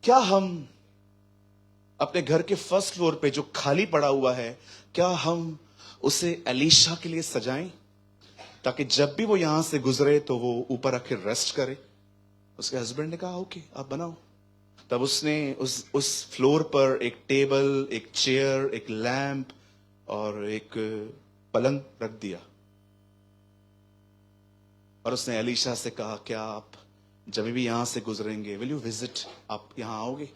क्या हम अपने घर के फर्स्ट फ्लोर पे जो खाली पड़ा हुआ है, क्या हम उसे एलीशा के लिए सजाएं ताकि जब भी वो यहां से गुजरे तो वो ऊपर आके रेस्ट करे। उसके हस्बैंड ने कहा ओके आप बनाओ। तब उसने उस फ्लोर पर एक टेबल, एक चेयर, एक लैंप और एक पलंग रख दिया और उसने एलीशा से कहा क्या आप जब भी यहां से गुजरेंगे विल यू विजिट, आप यहां आओगे?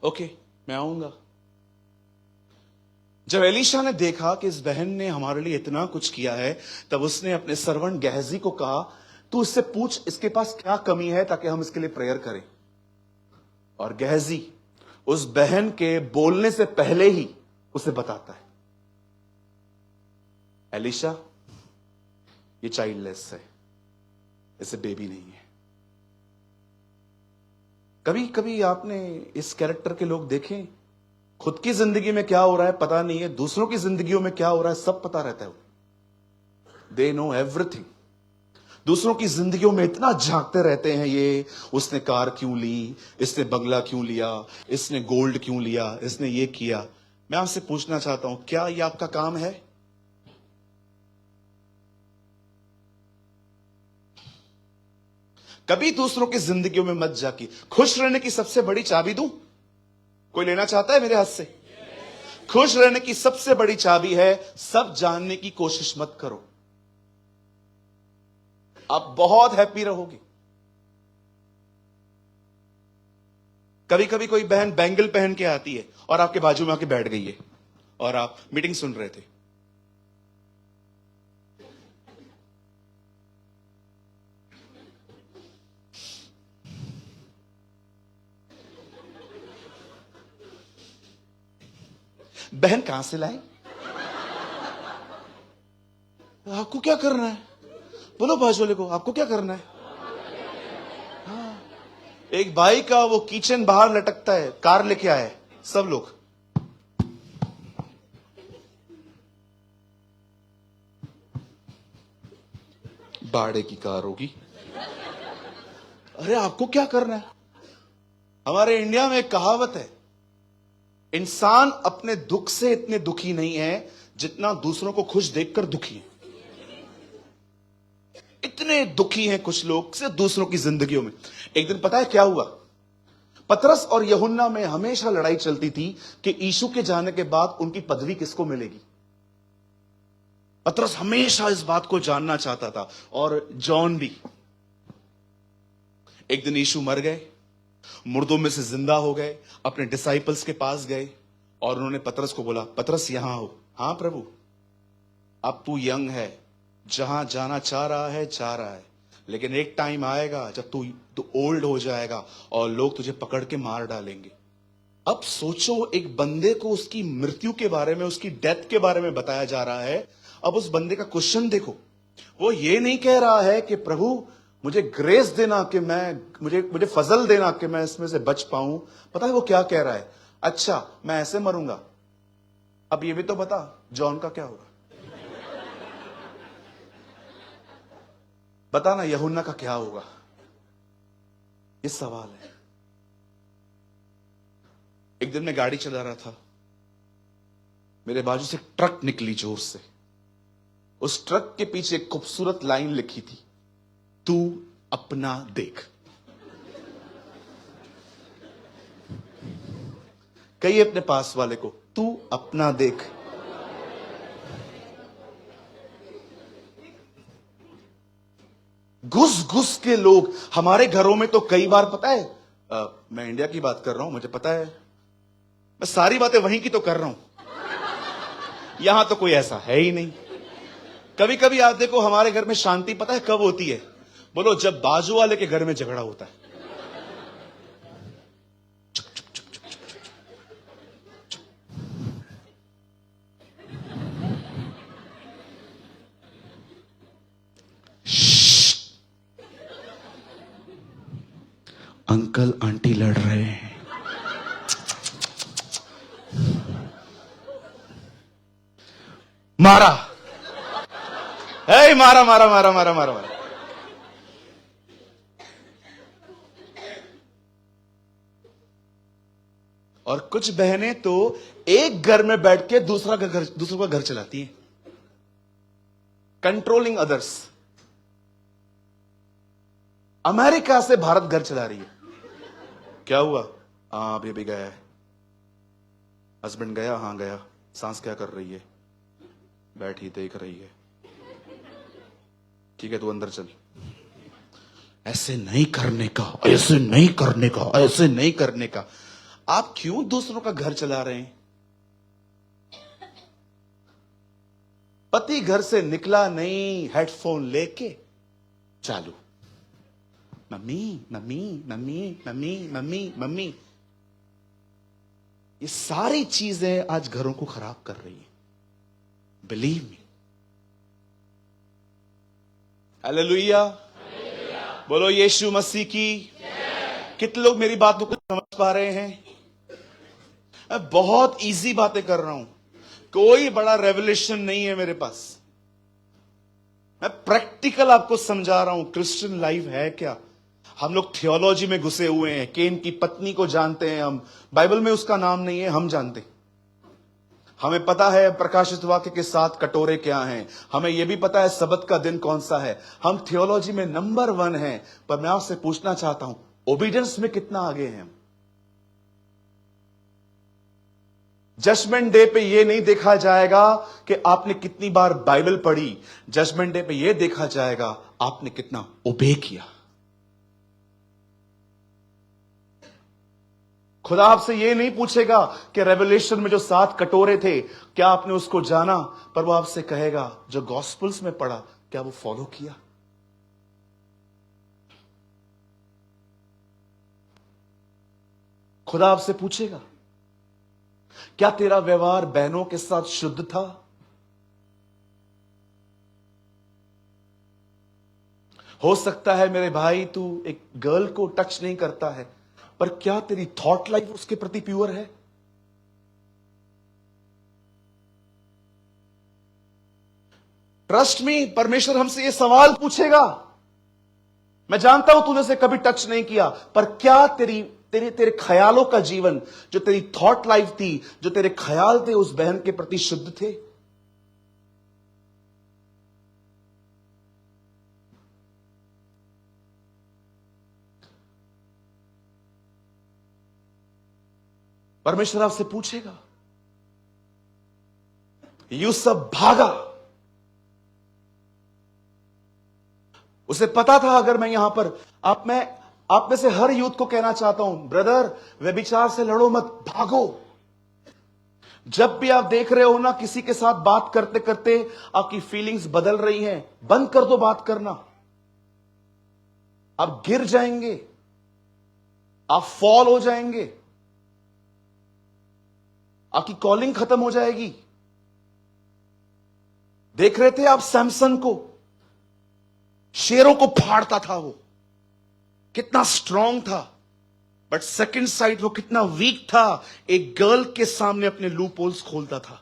ओके मैं आऊंगा। जब एलीशा ने देखा कि इस बहन ने हमारे लिए इतना कुछ किया है, तब उसने अपने सर्वेंट गेहजी को कहा तू इससे पूछ इसके पास क्या कमी है ताकि हम इसके लिए प्रेयर करें। और गेहजी उस बहन के बोलने से पहले ही उसे बताता है एलीशा ये चाइल्डलेस है, इसे बेबी नहीं है। कभी कभी आपने इस कैरेक्टर के लोग देखे, खुद की जिंदगी में क्या हो रहा है पता नहीं है, दूसरों की जिंदगियों में क्या हो रहा है सब पता रहता है। They know everything. दूसरों की जिंदगियों में इतना झांकते रहते हैं, ये उसने कार क्यों ली, इसने बंगला क्यों लिया, इसने गोल्ड क्यों लिया, इसने ये किया। मैं आपसे पूछना चाहता हूं क्या ये आपका काम है? कभी दूसरों की जिंदगियों में मत जाके। खुश रहने की सबसे बड़ी चाबी दूं? कोई लेना चाहता है मेरे हाथ से? खुश रहने की सबसे बड़ी चाबी है सब जानने की कोशिश मत करो, आप बहुत हैप्पी रहोगे। कभी कभी कोई बहन बैंगल पहन के आती है और आपके बाजू में आके बैठ गई है और आप मीटिंग सुन रहे थे। बहन कहां से लाए? आपको क्या करना है? बोलो बाजू वाले को आपको क्या करना है? हाँ। एक भाई का वो किचन बाहर लटकता है, कार लेके आए सब लोग। बाड़े की कार होगी। अरे आपको क्या करना है? हमारे इंडिया में एक कहावत है, इंसान अपने दुख से इतने दुखी नहीं है जितना दूसरों को खुश देखकर दुखी है। इतने दुखी हैं कुछ लोग सिर्फ दूसरों की जिंदगियों में। एक दिन पता है क्या हुआ? पतरस और यूहन्ना में हमेशा लड़ाई चलती थी कि यीशु के जाने के बाद उनकी पदवी किसको मिलेगी। पतरस हमेशा इस बात को जानना चाहता था और जॉन भी। एक दिन यीशु मर गए, मुर्दों में से जिंदा हो गए, अपने डिसाइपल्स के पास गए और उन्होंने पतरस को बोला, पतरस यहां हो। हाँ प्रभु। अब तू यंग है, जहां जाना चाह रहा है, लेकिन एक टाइम आएगा जब तू ओल्ड हो जाएगा और लोग तुझे पकड़ के मार डालेंगे। अब सोचो, एक बंदे को उसकी मृत्यु के बारे में, उसकी डेथ के बारे में बताया जा रहा है। अब उस बंदे का क्वेश्चन देखो, वो ये नहीं कह रहा है कि प्रभु मुझे ग्रेस देना, कि मुझे फजल देना कि मैं इसमें से बच पाऊं। पता है वो क्या कह रहा है? अच्छा मैं ऐसे मरूंगा, अब ये भी तो बता जॉन का क्या होगा। बता ना यूहन्ना का क्या होगा। ये सवाल है। एक दिन मैं गाड़ी चला रहा था, मेरे बाजू से ट्रक निकली जोर से। उस ट्रक के पीछे एक खूबसूरत लाइन लिखी थी, तू अपना देख। कहिए अपने पास वाले को, तू अपना देख। घुस घुस के लोग हमारे घरों में तो कई बार, पता है, मैं इंडिया की बात कर रहा हूं, मुझे पता है, मैं सारी बातें वहीं की तो कर रहा हूं, यहां तो कोई ऐसा है ही नहीं। कभी कभी आप देखो हमारे घर में शांति पता है कब होती है? बोलो, जब बाजू वाले के घर में झगड़ा होता है। चुप चुप चुप चुप चुप चुप चुप। अंकल आंटी लड़ रहे हैं। मारा, मारा मारा मारा मारा मारा मारा। और कुछ बहनें तो एक घर में बैठ के दूसरों का घर चलाती हैं, कंट्रोलिंग अदर्स। अमेरिका से भारत घर चला रही है। क्या हुआ? हाँ बेबी गया है। हस्बैंड गया? हाँ गया। सांस क्या कर रही है? बैठी देख रही है। ठीक है तू अंदर चल। ऐसे नहीं करने का, ऐसे नहीं करने का, ऐसे नहीं करने का। आप क्यों दूसरों का घर चला रहे हैं? पति घर से निकला नहीं, हेडफोन लेके चालू, mummy mummy mummy mummy mummy mummy. ये सारी चीजें आज घरों को खराब कर रही हैं। Believe me. हालेलुया। बोलो यीशु मसीह की। कितने लोग मेरी बातों को समझ पा रहे हैं? मैं बहुत इजी बातें कर रहा हूं, कोई बड़ा रेवलेशन नहीं है मेरे पास। मैं प्रैक्टिकल आपको समझा रहा हूं क्रिश्चियन लाइफ है क्या। हम लोग थियोलॉजी में घुसे हुए हैं। केन की पत्नी को जानते हैं हम, बाइबल में उसका नाम नहीं है, हम जानते हैं। हमें पता है प्रकाशित वाक्य के 7 कटोरे क्या हैं, हमें यह भी पता है सबत का दिन कौन सा है। हम थियोलॉजी में नंबर 1 हैं। पर मैं आपसे पूछना चाहता हूं, ओबीडियंस में कितना आगे हैं हम? जजमेंट डे पे यह नहीं देखा जाएगा कि आपने कितनी बार बाइबल पढ़ी। जजमेंट डे पे यह देखा जाएगा आपने कितना ओबे किया। खुदा आपसे यह नहीं पूछेगा कि रेवलेशन में जो 7 कटोरे थे क्या आपने उसको जाना, पर वो आपसे कहेगा जो गॉस्पेल्स में पढ़ा क्या वो फॉलो किया। खुदा आपसे पूछेगा क्या तेरा व्यवहार बहनों के साथ शुद्ध था। हो सकता है मेरे भाई तू एक गर्ल को टच नहीं करता है, पर क्या तेरी थॉट लाइफ उसके प्रति प्योर है? ट्रस्ट मी, परमेश्वर हमसे यह सवाल पूछेगा। मैं जानता हूं तूने उसे कभी टच नहीं किया, पर क्या तेरे ख्यालों का जीवन, जो तेरी थॉट लाइफ थी, जो तेरे ख्याल थे उस बहन के प्रति शुद्ध थे? परमेश्वर आपसे पूछेगा। यूसुफ भागा, उसे पता था अगर मैं यहां पर आप में से हर यूथ को कहना चाहता हूं, ब्रदर व्यभिचार से लड़ो मत, भागो। जब भी आप देख रहे हो ना किसी के साथ बात करते करते आपकी फीलिंग्स बदल रही हैं, बंद कर दो बात करना। आप गिर जाएंगे, आप फॉल हो जाएंगे, आपकी कॉलिंग खत्म हो जाएगी। देख रहे थे आप सैमसन को, शेरों को फाड़ता था, वो कितना स्ट्रांग था, बट सेकंड साइड वो कितना वीक था, एक गर्ल के सामने अपने लूप होल्स खोलता था।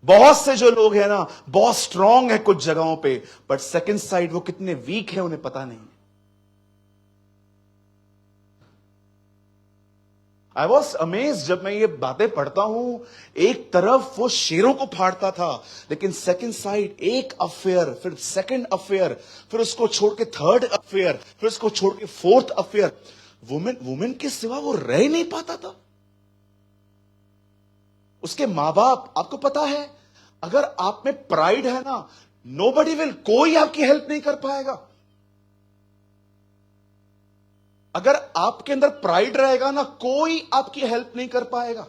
बहुत से जो लोग हैं ना बहुत स्ट्रांग है कुछ जगहों पे, बट सेकंड साइड वो कितने वीक है उन्हें पता नहीं। आई वॉज अमेज जब मैं ये बातें पढ़ता हूं, एक तरफ वो शेरों को फाड़ता था, लेकिन सेकंड साइड एक अफेयर, फिर सेकंड अफेयर, फिर उसको छोड़ के थर्ड अफेयर, फिर उसको छोड़ के फोर्थ अफेयर। वुमेन के सिवा वो रह नहीं पाता था। उसके मां बाप, आपको पता है अगर आप में प्राइड है ना, नोबडी विल, कोई आपकी हेल्प नहीं कर पाएगा। अगर आपके अंदर प्राइड रहेगा ना, कोई आपकी हेल्प नहीं कर पाएगा।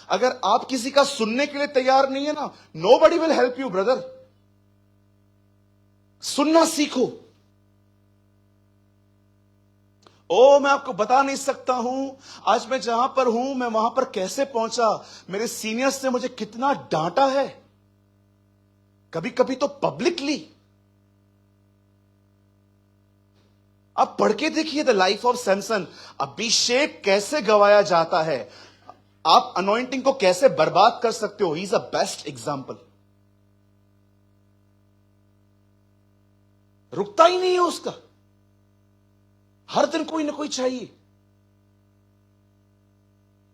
अगर आप किसी का सुनने के लिए तैयार नहीं है ना, nobody will help you brother. सुनना सीखो। मैं आपको बता नहीं सकता हूं आज मैं जहां पर हूं, मैं वहां पर कैसे पहुंचा। मेरे सीनियर्स ने मुझे कितना डांटा है, कभी कभी तो पब्लिकली। आप पढ़ के देखिए द लाइफ ऑफ सैमसन। अभिषेक कैसे गवाया जाता है, आप अनॉइंटिंग को कैसे बर्बाद कर सकते हो। He is a best example. रुकता ही नहीं है उसका, हर दिन कोई ना कोई चाहिए।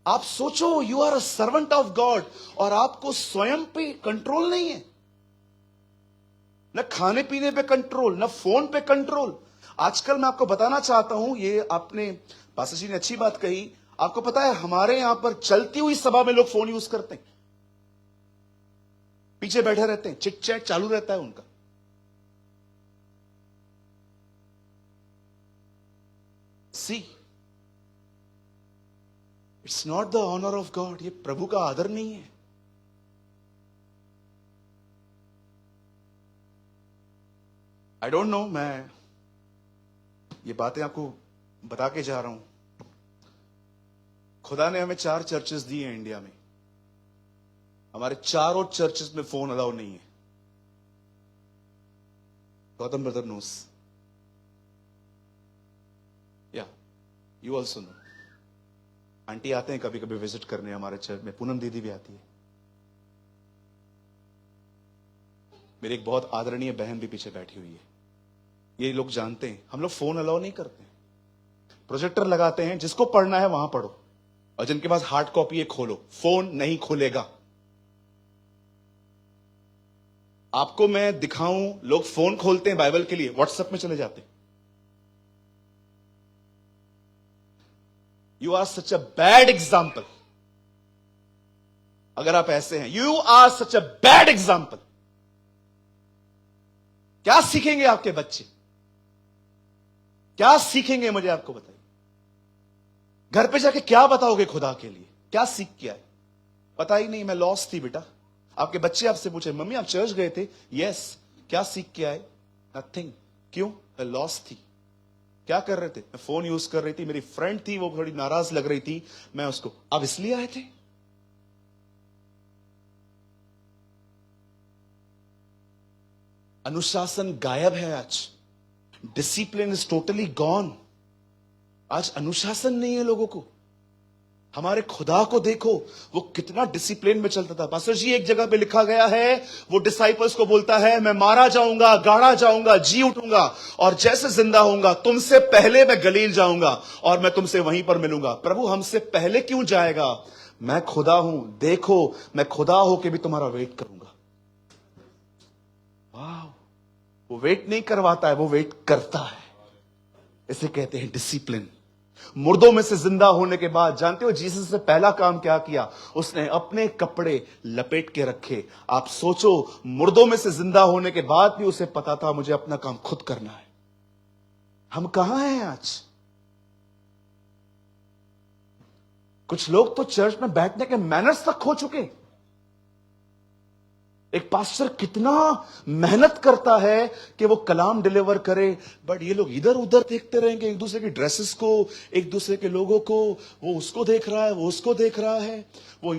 आप सोचो, you are a servant of God और आपको स्वयं पे कंट्रोल नहीं है, न खाने पीने पे कंट्रोल, न फोन पे कंट्रोल। आजकल मैं आपको बताना चाहता हूं, ये आपने पास्टर जी ने अच्छी बात कही। आपको पता है हमारे यहां पर चलती हुई सभा में लोग फोन यूज करते हैं, पीछे बैठे रहते हैं, चिट चैट चालू रहता है उनका। See, it's not the honour of God. ये प्रभु का आदर नहीं है। आई डोंट नो, मैं ये बातें आपको बता के जा रहा हूं। खुदा ने हमें 4 चर्चेस दी हैं इंडिया में, हमारे चारों चर्चेस में फोन अलाउ नहीं है। गौतम ब्रदर नोस, या यू ऑल्सो नो। आंटी आते हैं कभी कभी विजिट करने हमारे चर्च में, पूनम दीदी भी आती है, मेरी एक बहुत आदरणीय बहन भी पीछे बैठी हुई है। ये लोग जानते हैं हम लोग फोन अलाउ नहीं करते। प्रोजेक्टर लगाते हैं, जिसको पढ़ना है वहां पढ़ो, और जिनके पास हार्ड कॉपी है खोलो, फोन नहीं खोलेगा। आपको मैं दिखाऊं, लोग फोन खोलते हैं बाइबल के लिए, व्हाट्सएप में चले जाते हैं। You are such a bad example. अगर आप ऐसे हैं, you are such a bad example. क्या सीखेंगे आपके बच्चे, क्या सीखेंगे, मुझे आपको बताइए। घर पे जाके क्या बताओगे खुदा के लिए, क्या सीख के आए? पता ही नहीं, मैं लॉस्ट थी बेटा। आपके बच्चे आपसे पूछे, मम्मी आप चर्च गए थे? यस। क्या सीख के आए? नथिंग। क्यों? मैं लॉस्ट थी। क्या कर रहे थे? मैं फोन यूज कर रही थी, मेरी फ्रेंड थी, वो थोड़ी नाराज लग रही थी, मैं उसको, आप इसलिए आए थे? अनुशासन गायब है आज। Discipline is totally gone. आज अनुशासन नहीं है लोगों को। हमारे खुदा को देखो, वो कितना डिसिप्लिन में चलता था। पास्टर जी एक जगह पे लिखा गया है, वो डिसाइपल्स को बोलता है, मैं मारा जाऊंगा, गाड़ा जाऊंगा, जी उठूंगा और जैसे जिंदा होऊंगा, तुमसे पहले मैं गलील जाऊंगा और मैं तुमसे वहीं पर मिलूंगा। प्रभु हमसे पहले क्यों जाएगा? मैं खुदा हूं, देखो मैं खुदा होके भी तुम्हारा वेट करूंगा। वाह, वो वेट नहीं करवाता है, वो वेट करता है। इसे कहते हैं डिसिप्लिन। मुर्दों में से जिंदा होने के बाद, जानते हो जीसस ने पहला काम क्या किया? उसने अपने कपड़े लपेट के रखे। आप सोचो, मुर्दों में से जिंदा होने के बाद भी उसे पता था मुझे अपना काम खुद करना है। हम कहां हैं आज? कुछ लोग तो चर्च में बैठने के मैनर्स तक खो चुके। एक पास्टर कितना मेहनत करता है कि वो कलाम डिलीवर करे, बट ये लोग इधर उधर देखते रहेंगे, एक दूसरे की ड्रेसेस को, एक दूसरे के लोगों को। वो उसको देख रहा है, वो उसको देख रहा है। वो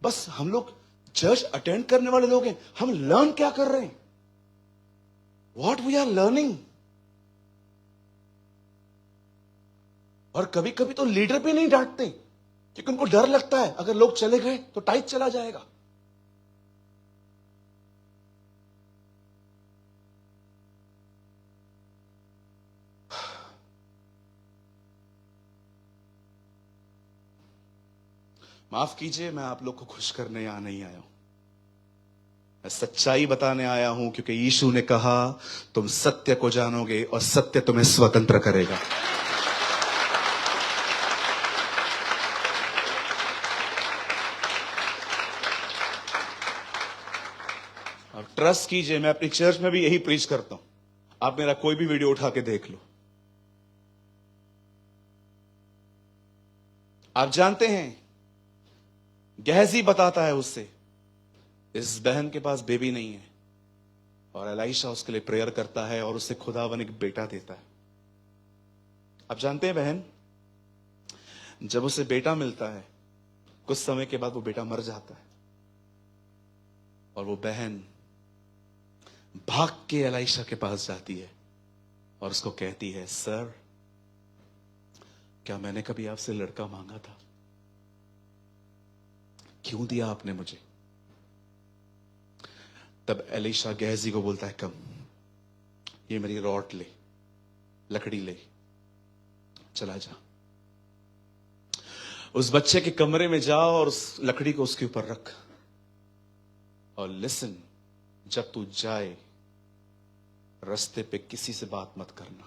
बस हम लोग चर्च अटेंड करने वाले लोग हैं, हम लर्न क्या कर रहे हैं? What we are learning? और कभी कभी तो लीडर भी नहीं डांटते क्योंकि उनको डर लगता है अगर लोग चले गए तो टाइट चला जाएगा। माफ कीजिए, मैं आप लोग को खुश करने यहां नहीं आया हूं, मैं सच्चाई बताने आया हूं, क्योंकि यीशु ने कहा तुम सत्य को जानोगे और सत्य तुम्हें स्वतंत्र करेगा। और ट्रस्ट कीजिए, मैं अपनी चर्च में भी यही प्रीच करता हूं। आप मेरा कोई भी वीडियो उठा के देख लो। आप जानते हैं, गहजी बताता है उससे, इस बहन के पास बेबी नहीं है, और एलाइशा उसके लिए प्रेयर करता है और उसे खुदावन एक बेटा देता है। आप जानते हैं बहन, जब उसे बेटा मिलता है कुछ समय के बाद वो बेटा मर जाता है, और वो बहन भाग के एलाइशा के पास जाती है और उसको कहती है, सर क्या मैंने कभी आपसे लड़का मांगा था? क्यों दिया आपने मुझे? तब एलीशा गहजी को बोलता है, कम, ये मेरी रॉड ले, लकड़ी ले, चला जा, उस बच्चे के कमरे में जा और उस लकड़ी को उसके ऊपर रख, और लिसन, जब तू जाए रास्ते पे किसी से बात मत करना।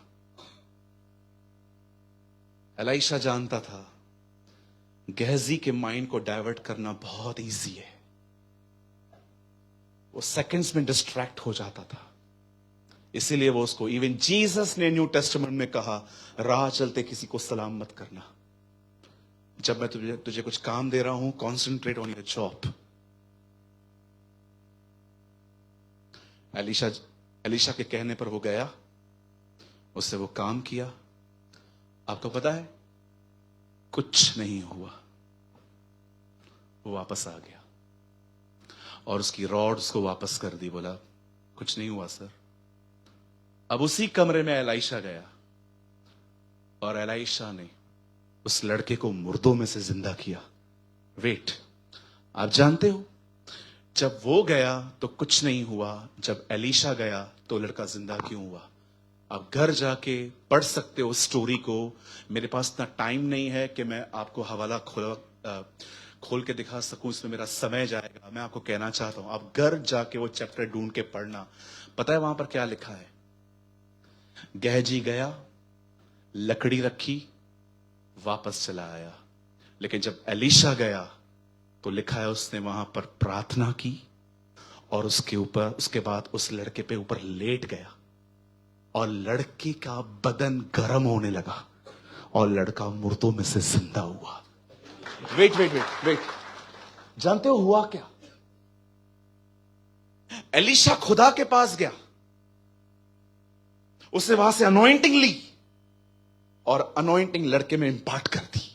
एलीशा जानता था गहजी के माइंड को डाइवर्ट करना बहुत इजी है, वो सेकंड्स में डिस्ट्रैक्ट हो जाता था। इसीलिए वो उसको, इवन जीसस ने न्यू टेस्टामेंट में कहा, राह चलते किसी को सलाम मत करना। जब मैं तुझे कुछ काम दे रहा हूं, concentrate on your job. Elisha के कहने पर वो गया, उससे वो काम किया। आपको पता है, कुछ नहीं हुआ, वो वापस आ गया और उसकी रॉड उसको वापस कर दी। बोला, कुछ नहीं हुआ सर। अब उसी कमरे में एलीशा गया और एलीशा ने उस लड़के को मुर्दों में से जिंदा किया। वेट, आप जानते हो, जब वो गया तो कुछ नहीं हुआ, जब एलीशा गया तो लड़का जिंदा क्यों हुआ? आप घर जाके पढ़ सकते हो स्टोरी को। मेरे पास इतना टाइम नहीं है कि मैं आपको हवाला खोल के दिखा सकूं, इसमें मेरा समय जाएगा। मैं आपको कहना चाहता हूं, आप घर जाके वो चैप्टर ढूंढ के पढ़ना। पता है वहां पर क्या लिखा है? गहजी गया, लकड़ी रखी, वापस चला आया। लेकिन जब एलीशा गया तो लिखा है उसने वहां पर प्रार्थना की और उसके बाद उस लड़के पे ऊपर लेट गया और लड़के का बदन गर्म होने लगा और लड़का मुर्दों में से जिंदा हुआ। वेट वेट वेट वेट, जानते हो हुआ क्या? एलीशा खुदा के पास गया, उसने वहां से अनॉइंटिंग ली और अनॉइंटिंग लड़के में इंपार्ट कर दी।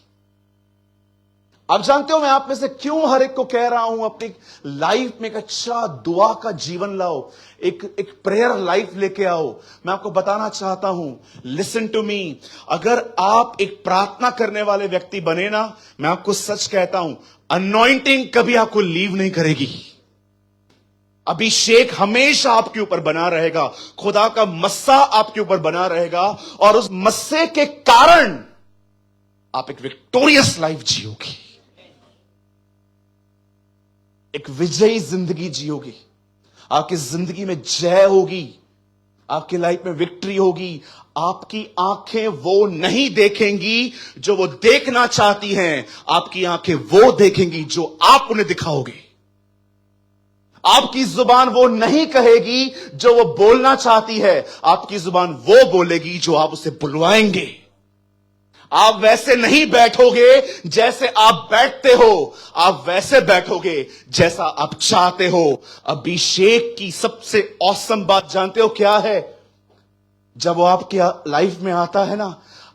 आप जानते हो मैं आप में से क्यों हर एक को कह रहा हूं, अपनी लाइफ में एक अच्छा दुआ का जीवन लाओ, एक प्रेयर लाइफ लेके आओ। मैं आपको बताना चाहता हूं, लिसन टू मी, अगर आप एक प्रार्थना करने वाले व्यक्ति बने ना, मैं आपको सच कहता हूं, अनॉइंटिंग कभी आपको लीव नहीं करेगी। अभिषेक हमेशा आपके ऊपर बना रहेगा, खुदा का मस्सा आपके ऊपर बना रहेगा, और उस मस्से के कारण आप एक विक्टोरियस लाइफ जियोगे, एक विजयी जिंदगी जियोगे। आपकी जिंदगी में जय होगी, आपकी लाइफ में विक्ट्री होगी। आपकी आंखें वो नहीं देखेंगी जो वो देखना चाहती हैं, आपकी आंखें वो देखेंगी जो आप उन्हें दिखाओगे। आपकी जुबान वो नहीं कहेगी जो वो बोलना चाहती है, आपकी जुबान वो बोलेगी जो आप उसे बुलवाएंगे। आप वैसे नहीं बैठोगे जैसे आप बैठते हो, आप वैसे बैठोगे जैसा आप चाहते हो। अभिषेक की सबसे औसम बात जानते हो क्या है? जब वो आपके लाइफ में आता है ना,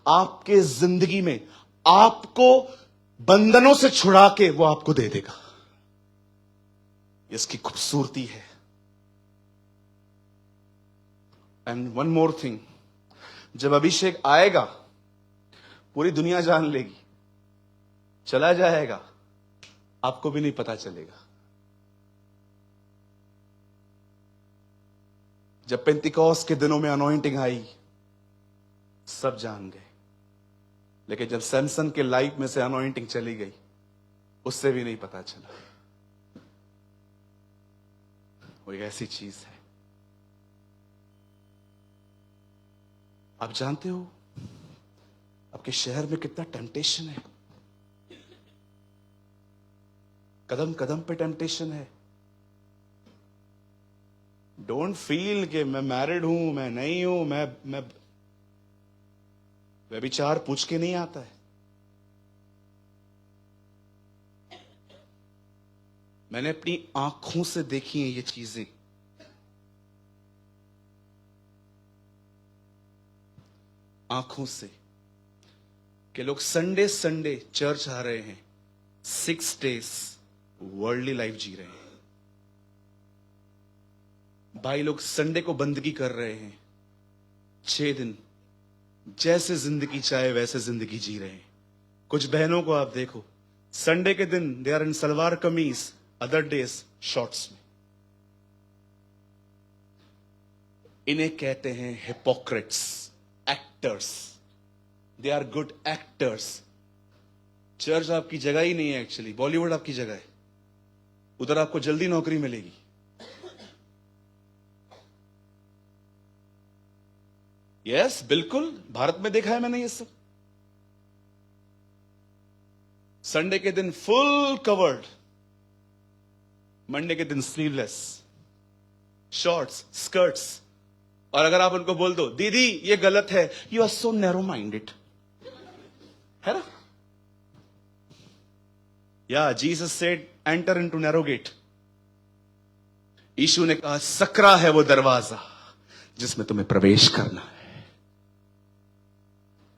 आपके जिंदगी में आपको बंधनों से छुड़ा के वो आपको दे देगा। इसकी खूबसूरती है। एंड वन मोर थिंग, जब अभिषेक आएगा पूरी दुनिया जान लेगी, चला जाएगा आपको भी नहीं पता चलेगा। जब पेंतिकोस के दिनों में अनॉइंटिंग आई सब जान गए, लेकिन जब सैमसन के लाइफ में से अनॉइंटिंग चली गई उससे भी नहीं पता चला। वो एक ऐसी चीज है। आप जानते हो आपके शहर में कितना टेम्पटेशन है, कदम कदम पे टेम्पटेशन है। डोंट फील कि मैं मैरिड हूं, मैं नहीं हूं, मैं व्यभिचार पूछ के नहीं आता है। मैंने अपनी आंखों से देखी हैं ये चीजें। आंखों से कि लोग संडे संडे चर्च आ रहे हैं, 6 डेज वर्ल्डली लाइफ जी रहे हैं। भाई लोग संडे को बंदगी कर रहे हैं, 6 दिन जैसे जिंदगी चाहे वैसे जिंदगी जी रहे हैं। कुछ बहनों को आप देखो, संडे के दिन they are in salwar kameez, other days shorts में। इन्हें कहते हैं hypocrites, actors. They are good actors. Church आपकी जगह ही नहीं है, एक्चुअली बॉलीवुड आपकी जगह है। उधर आपको जल्दी नौकरी मिलेगी। यस, बिल्कुल, भारत में देखा है मैंने ये सब। संडे के दिन फुल कवर्ड, मंडे के दिन स्लीवलेस, शॉर्ट्स, स्कर्ट्स। और अगर आप उनको बोल दो दीदी ये गलत है, you are so narrow minded, है ना? या Jesus said enter into narrow gate. यीशु ने कहा सकरा है वो दरवाजा जिसमें तुम्हें प्रवेश करना है।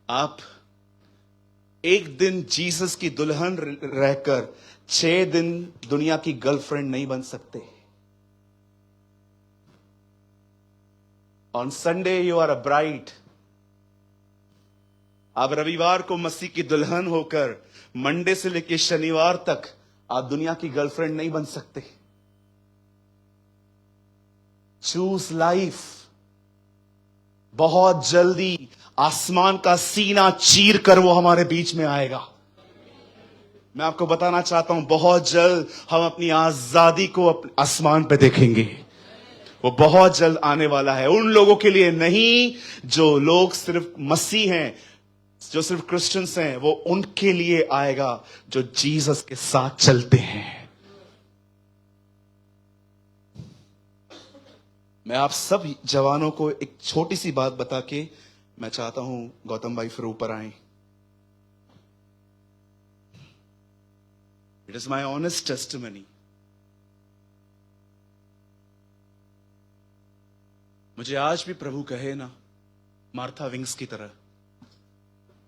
आप एक दिन जीसस की दुल्हन रहकर 6 दिन दुनिया की गर्लफ्रेंड नहीं बन सकते। On Sunday you are a bride. आप रविवार को मसीह की दुल्हन होकर मंडे से लेकर शनिवार तक आप दुनिया की गर्लफ्रेंड नहीं बन सकते। Choose life. बहुत जल्दी आसमान का सीना चीर कर वो हमारे बीच में आएगा। मैं आपको बताना चाहता हूं, बहुत जल्द हम अपनी आजादी को आसमान पे देखेंगे। वो बहुत जल्द आने वाला है। उन लोगों के लिए नहीं जो लोग सिर्फ मसीह हैं, जो सिर्फ क्रिश्चियंस हैं, वो उनके लिए आएगा जो जीसस के साथ चलते हैं। मैं आप सब जवानों को एक छोटी सी बात बता के मैं चाहता हूं गौतम भाई फिर ऊपर आए। It is my honest testimony. मुझे आज भी प्रभु कहे ना, मार्था विंग्स की तरह,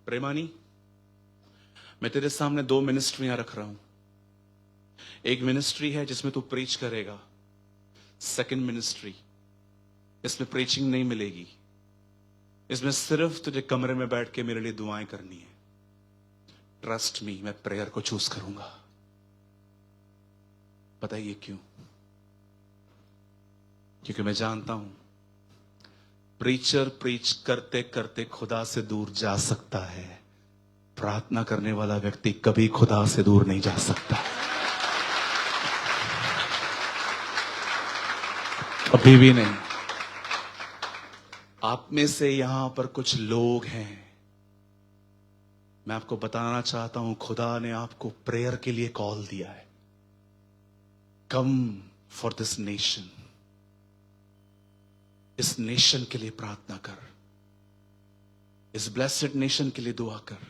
प्रेमानी मैं तेरे सामने 2 मिनिस्ट्रियां रख रहा हूं। एक मिनिस्ट्री है जिसमें तू प्रीच करेगा। सेकंड मिनिस्ट्री, इसमें प्रीचिंग नहीं मिलेगी। इसमें सिर्फ तुझे कमरे में बैठ के मेरे लिए दुआएं करनी है। ट्रस्ट मी, मैं प्रेयर को चूज करूंगा। बताइए क्यों? क्योंकि मैं जानता हूं प्रीचर प्रीच करते करते खुदा से दूर जा सकता है, प्रार्थना करने वाला व्यक्ति कभी खुदा से दूर नहीं जा सकता, कभी भी नहीं। आप में से यहां पर कुछ लोग हैं, मैं आपको बताना चाहता हूं खुदा ने आपको प्रेयर के लिए कॉल दिया है। Come for this nation. इस नेशन के लिए प्रार्थना कर, इस ब्लेस्ड नेशन के लिए दुआ कर।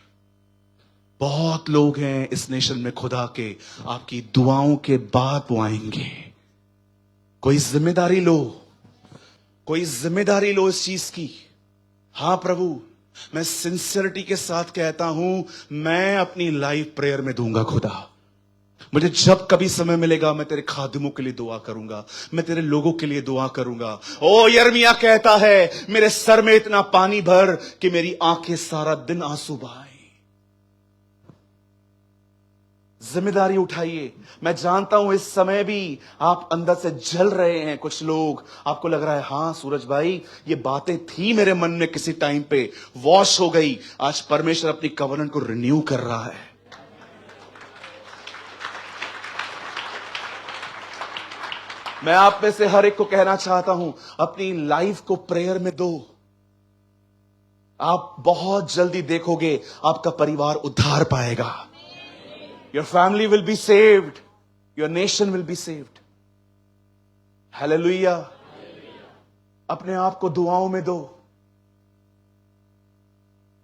बहुत लोग हैं इस नेशन में खुदा के, आपकी दुआओं के बाद वो आएंगे। कोई जिम्मेदारी लो, कोई जिम्मेदारी लो इस चीज की। हां प्रभु, मैं सिंसियरिटी के साथ कहता हूं, मैं अपनी लाइफ प्रेयर में दूंगा। खुदा, मुझे जब कभी समय मिलेगा मैं तेरे खादिमों के लिए दुआ करूंगा, मैं तेरे लोगों के लिए दुआ करूंगा। ओ यिर्मयाह कहता है, मेरे सर में इतना पानी भर कि मेरी आंखें सारा दिन आंसू बहाएं। जिम्मेदारी उठाइए। मैं जानता हूं इस समय भी आप अंदर से जल रहे हैं। कुछ लोग, आपको लग रहा है हां सूरज भाई, ये बातें थी मेरे मन में किसी टाइम पे, वॉश हो गई। आज परमेश्वर अपनी कवनेंट को रिन्यू कर रहा है। मैं आप में से हर एक को कहना चाहता हूं, अपनी लाइफ को प्रेयर में दो। आप बहुत जल्दी देखोगे आपका परिवार उद्धार पाएगा। Your family will be saved. Your nation will be saved. Hallelujah. अपने आप को दुआओं में दो।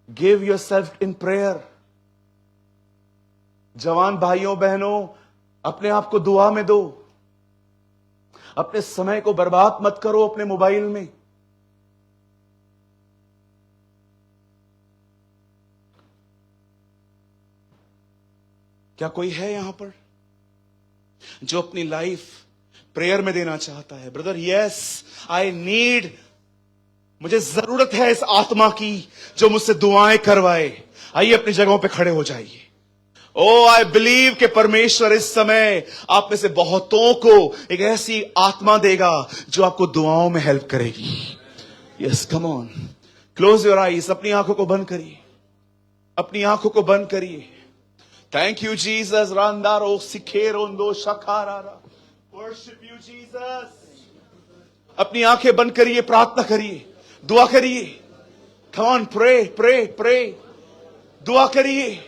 Give yourself in prayer. जवान भाइयों बहनों, अपने आप को दुआ में दो। अपने समय को बर्बाद मत करो अपने मोबाइल में। क्या कोई है यहां पर जो अपनी लाइफ प्रेयर में देना चाहता है? ब्रदर, यस, आई नीड, मुझे जरूरत है इस आत्मा की जो मुझसे दुआएं करवाए। आइए अपनी जगहों पे खड़े हो जाइए। ओ आई बिलीव कि परमेश्वर इस समय आप में से बहुतों को एक ऐसी आत्मा देगा जो आपको दुआओं में हेल्प करेगी। Yes, come on, close your eyes. अपनी आंखों को बंद करिए, अपनी आंखों को बंद करिए। Thank you Jesus. रांदारो सिखेरोंदो शखारारा, वर्शिप यू जीसस। अपनी आंखें बंद करिए, प्रार्थना करिए, दुआ करिए। Come on, pray pray pray, दुआ करिए।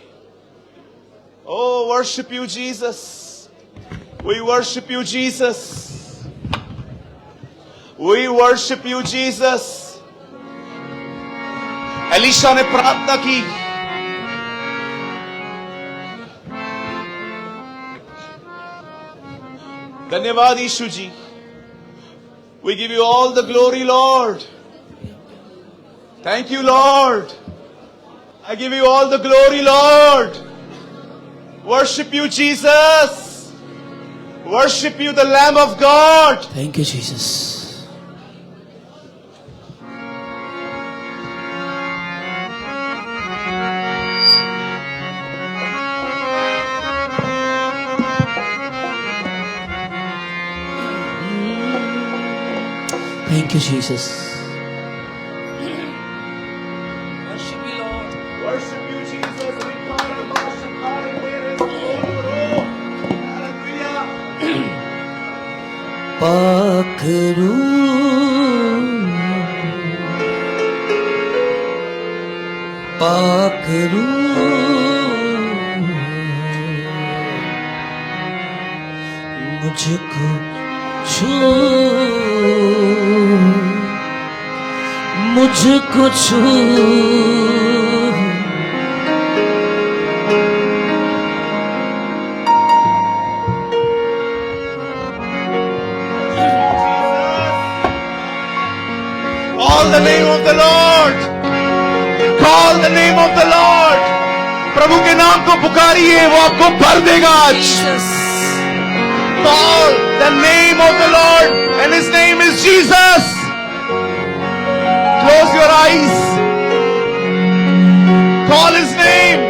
Oh, worship you, Jesus. We worship you, Jesus. We worship you, Jesus. Elisha ने प्रार्थना की। धन्यवाद यीशु जी। We give you all the glory, Lord. Thank you, Lord. I give you all the glory, Lord. Worship you, Jesus. Worship you, the Lamb of God. Thank you, Jesus. Thank you, Jesus. Worship you, Lord. Worship you, Jesus. Hallelujah. पाखरू पाखरू मुझको छू, मुझको छू। Call the name of the Lord. Call the name of the Lord. प्रभु के नाम को पुकारिए, वो आपको भर देगा आज। Jesus. Call the name of the Lord, and His name is Jesus. Close your eyes. Call His name.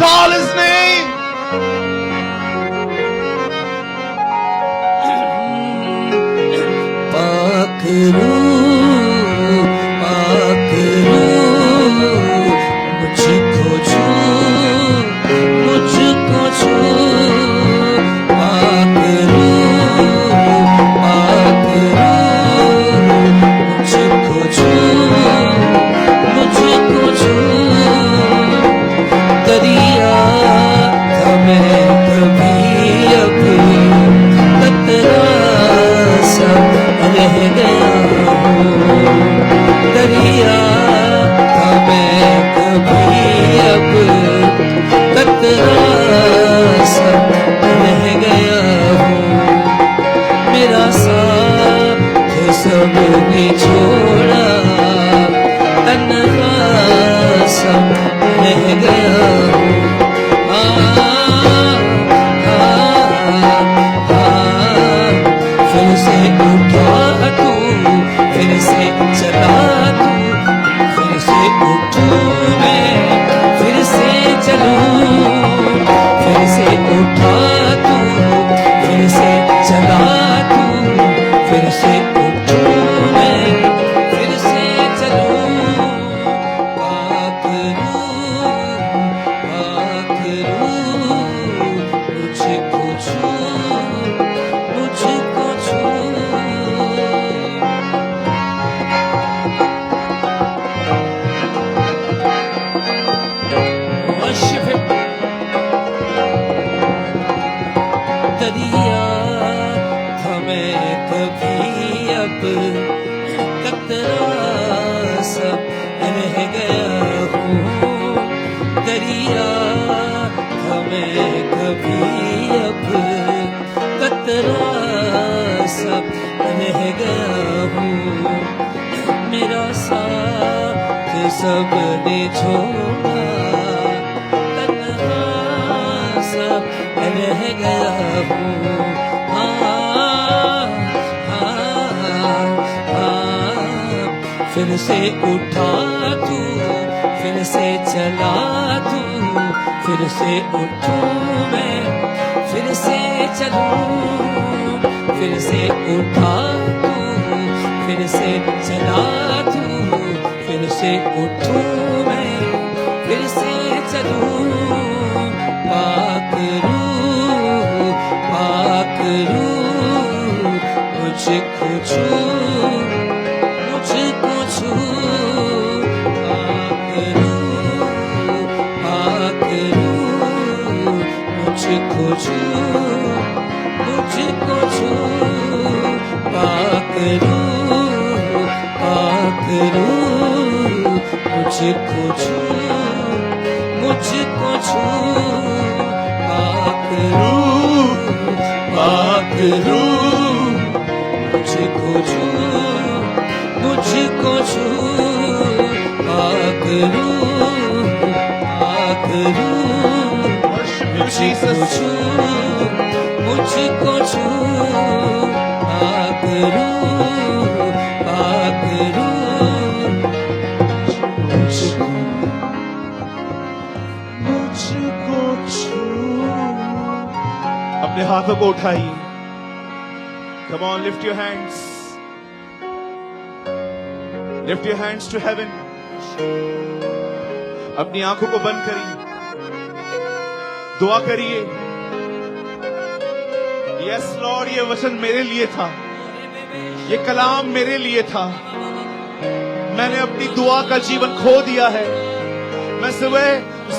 Call His name. पाखरू पाखरू मुझको छू, मुझको छू। पाखरू पाखरू मुझको छू, मुझको छू। दरिया था मैं कभी अभी कतरा सा रह गया। सबने छोड़ा, तन्हा सब रह गया हूँ। फिर से उठा तू, फिर से चला तू, फिर से उठूं मैं, फिर से चलूं, फिर से उठा तू, फिर से चला तू, फिर से उठूं मैं, फिर से चलूं। पाक रूह मुझको छू, मुझको छू। Worship Him. दरिया था मैं कभी अब कतरा सब रह गया हूँ। दरिया था मैं कभी अब कतरा सब रह गया हूँ। मेरा साथ सबने छोड़ा, तन्हा सब रह गया हूँ। फिर से उठा तू, फिर से चला तू, फिर से उठूं मैं, फिर से चलूं, फिर से उठा तू, फिर से चला तू, फिर से उठूं मैं, फिर से चलूं। पाक रूह मुझको छू, मुझको छू। पाक रूह मुझको छू, मुझको छू। पाक रूह मुझको छू, मुझको छू। पाक रूह मुझको छू, मुझको छू। पाक रूह मुझको छू, मुझको छू। पाक रूह मुझको छू। अपने हाथों को उठाइए। Come on, lift your hands. Lift your hands to heaven. अपनी आंखों को बंद करिए, दुआ करिए। यस लॉर्ड, ये वचन मेरे लिए था, ये कलाम मेरे लिए था। मैंने अपनी दुआ का जीवन खो दिया है। मैं सुबह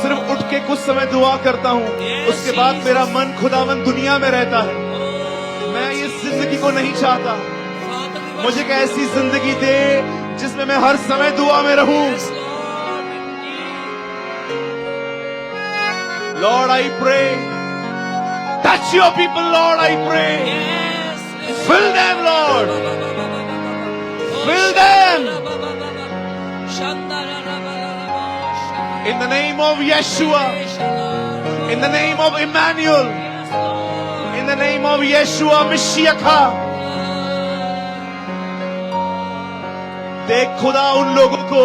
सिर्फ उठ के कुछ समय दुआ करता हूँ, उसके बाद मेरा मन खुदावन दुनिया में रहता है। मैं इस जिंदगी को नहीं चाहता। मुझे एक ऐसी जिंदगी दे जिसमें मैं हर समय दुआ में रहूं। Lord, I pray, touch your people, Lord, I pray. Fill them, Lord. Fill them. In the name of Yeshua, in the name of Emmanuel, in the name of Yeshua Mashiach. देख खुदा उन लोगों को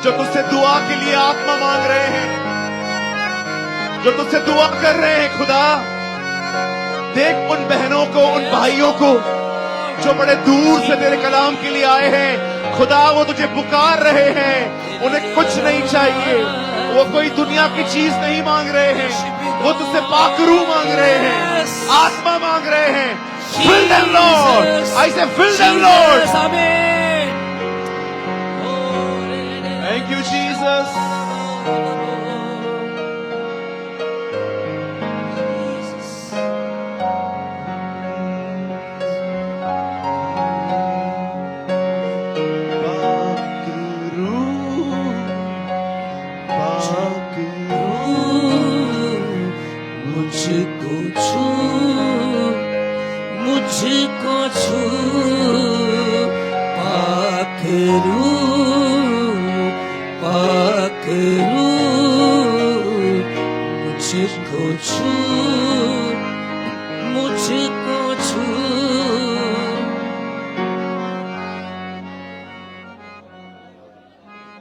जो तुझसे दुआ के लिए आत्मा मांग रहे हैं, जो तुझसे दुआ कर रहे हैं। खुदा देख उन बहनों को, उन भाइयों को जो बड़े दूर से तेरे कलाम के लिए आए हैं। खुदा वो तुझे पुकार रहे हैं, उन्हें कुछ नहीं चाहिए, वो कोई दुनिया की चीज नहीं मांग रहे हैं, वो तुझसे पाकरू मांग रहे हैं, आत्मा मांग रहे हैं। Fill them, Lord. I say, fill them, Lord. Thank you, Jesus. मुझको छू, मुझको छू।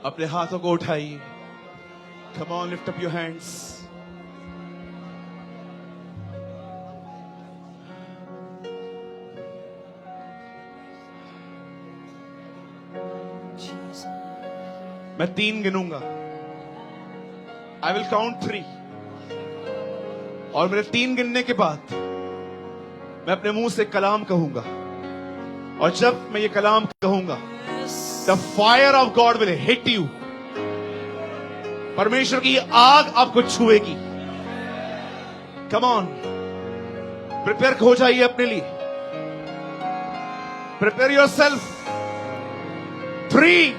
अपने हाथों को उठाइए. Come on, lift up your hands. मैं 3 गिनूंगा. I will count 3. और मेरे 3 गिनने के बाद मैं अपने मुंह से कलाम कहूंगा. और जब मैं ये कलाम कहूंगा, the fire of God will hit you. परमेश्वर की आग आपको छुएगी. Come on. प्रिपेयर हो जाइए अपने लिए. Prepare yourself. 3,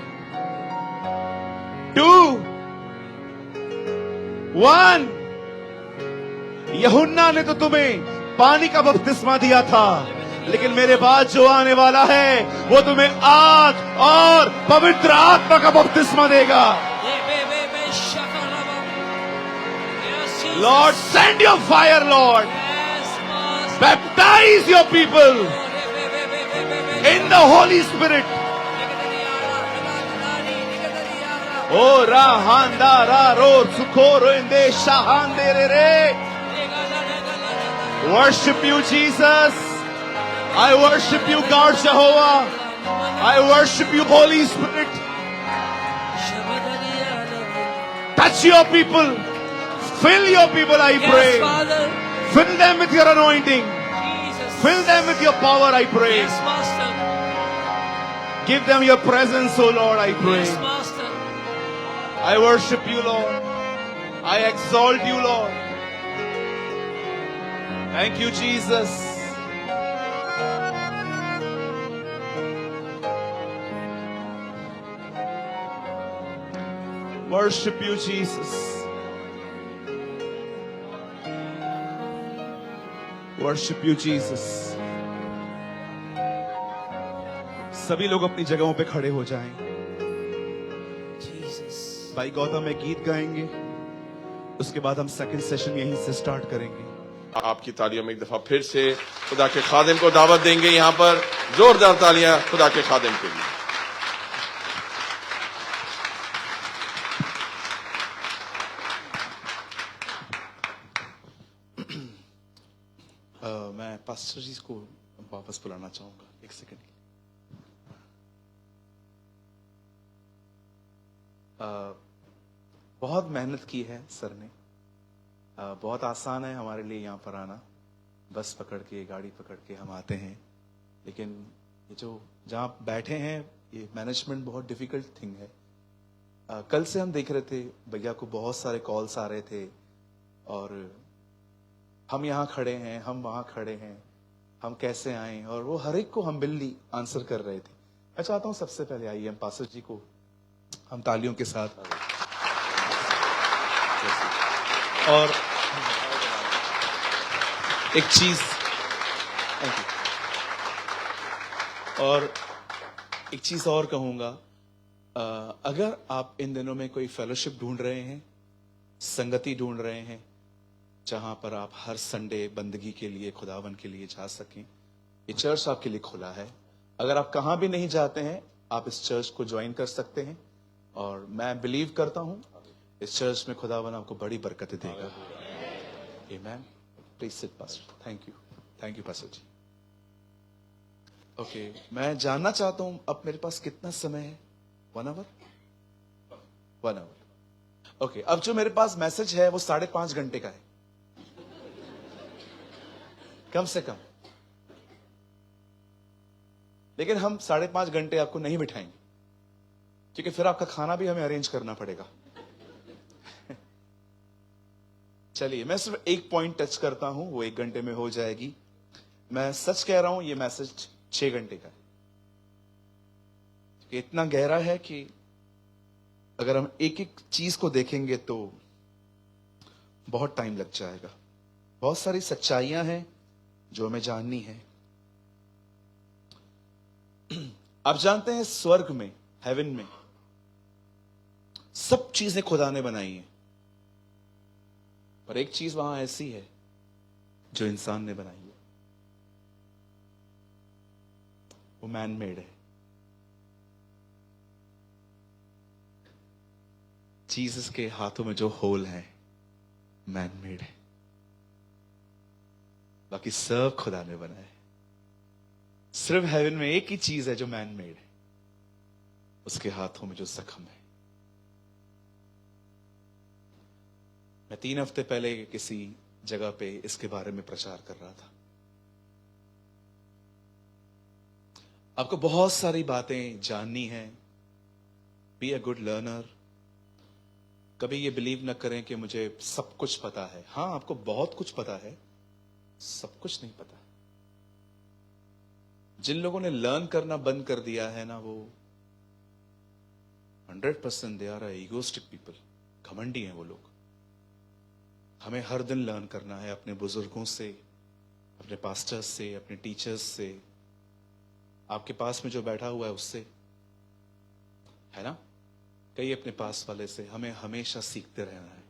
2, 1. यूहन्ना ने तो तुम्हें पानी का बपतिस्मा दिया था, लेकिन मेरे बाद जो आने वाला है वो तुम्हें आग और पवित्र आत्मा का बपतिस्मा देगा. Lord, send your fire, Lord. Baptize your people in the Holy Spirit. Oh, rahanda raro sukoro inde shahande re. Worship you, Jesus. I worship you, God Jehovah. I worship you, Holy Spirit. Touch your people. Fill your people, I pray. Yes, Father. Fill them with your anointing. Jesus. Fill them with your power, I pray. Yes, Master. Give them your presence, O Lord, I pray. Yes, Master. I worship you, Lord. I exalt you, Lord. Thank you, Jesus. Worship you, Jesus. Worship you, Jesus. सभी लोग अपनी जगहों पे खड़े हो जाएं. Jesus. भाई गौतम एक गीत गाएंगे, उसके बाद हम सेकंड सेशन यहीं से स्टार्ट करेंगे. आपकी तालियों में एक दफा फिर से खुदा के खादिम को दावत देंगे. यहां पर जोरदार तालियां खुदा के खादिम के लिए. मैं पास्टर जी को वापस बुलाना चाहूंगा. एक सेकंड. बहुत मेहनत की है सर ने. बहुत आसान है हमारे लिए यहाँ पर आना. बस पकड़ के, गाड़ी पकड़ के हम आते हैं. लेकिन ये जो जहाँ बैठे हैं, ये मैनेजमेंट बहुत डिफिकल्ट थिंग है. कल से हम देख रहे थे भैया को बहुत सारे कॉल्स आ रहे थे, और हम यहाँ खड़े हैं, हम वहाँ खड़े हैं, हम कैसे आए, और वो हर एक को हम बिल्ली आंसर कर रहे थे. मैं चाहता हूँ सबसे पहले आइए हम पास्टर जी को हम तालियों के साथ. और एक चीज, थैंक यू. और एक चीज और कहूंगा, अगर आप इन दिनों में कोई फेलोशिप ढूंढ रहे हैं, संगति ढूंढ रहे हैं, जहां पर आप हर संडे बंदगी के लिए, खुदावन के लिए जा सकें, ये चर्च आपके लिए खुला है. अगर आप कहां भी नहीं जाते हैं, आप इस चर्च को ज्वाइन कर सकते हैं. और मैं बिलीव करता हूं इस चर्च में खुदावन आपको बड़ी बरकतें देगा. आमीन. Please sit pastor. Thank you pastor ji. Okay, मैं जानना चाहता हूं अब मेरे पास कितना समय है. 1 आवर. ओके, अब जो मेरे पास मैसेज है वो 5.5 घंटे का है, कम से कम. लेकिन हम 5.5 घंटे आपको नहीं बिठाएंगे, क्योंकि फिर आपका खाना भी हमें अरेंज करना पड़ेगा. चलिए, मैं सिर्फ एक पॉइंट टच करता हूं, वो 1 घंटे में हो जाएगी. मैं सच कह रहा हूं, ये मैसेज 6 घंटे का है. ये इतना गहरा है कि अगर हम एक एक चीज को देखेंगे तो बहुत टाइम लग जाएगा. बहुत सारी सच्चाइयां हैं जो हमें जाननी है. आप जानते हैं स्वर्ग में, हेवन में, सब चीजें खुदा ने बनाई हैं, पर एक चीज वहां ऐसी है जो इंसान ने बनाई है. वो मैन मेड है. जीसस के हाथों में जो होल है मैन मेड है, बाकी सब खुदा ने बनाया है। सिर्फ हेवन में एक ही चीज है जो मैन मेड है, उसके हाथों में जो जख्म है। मैं 3 हफ्ते पहले किसी जगह पे इसके बारे में प्रचार कर रहा था। आपको बहुत सारी बातें जाननी है, बी अ गुड लर्नर। कभी ये बिलीव न करें कि मुझे सब कुछ पता है। हां, आपको बहुत कुछ पता है, सब कुछ नहीं पता। जिन लोगों ने लर्न करना बंद कर दिया है ना, वो 100% दे आर ईगोस्टिक पीपल, घमंडी हैं वो लोग। हमें हर दिन लर्न करना है अपने बुजुर्गों से, अपने पास्टर्स से, अपने टीचर्स से, आपके पास में जो बैठा हुआ है उससे, है ना, कई अपने पास वाले से। हमें हमेशा सीखते रहना है।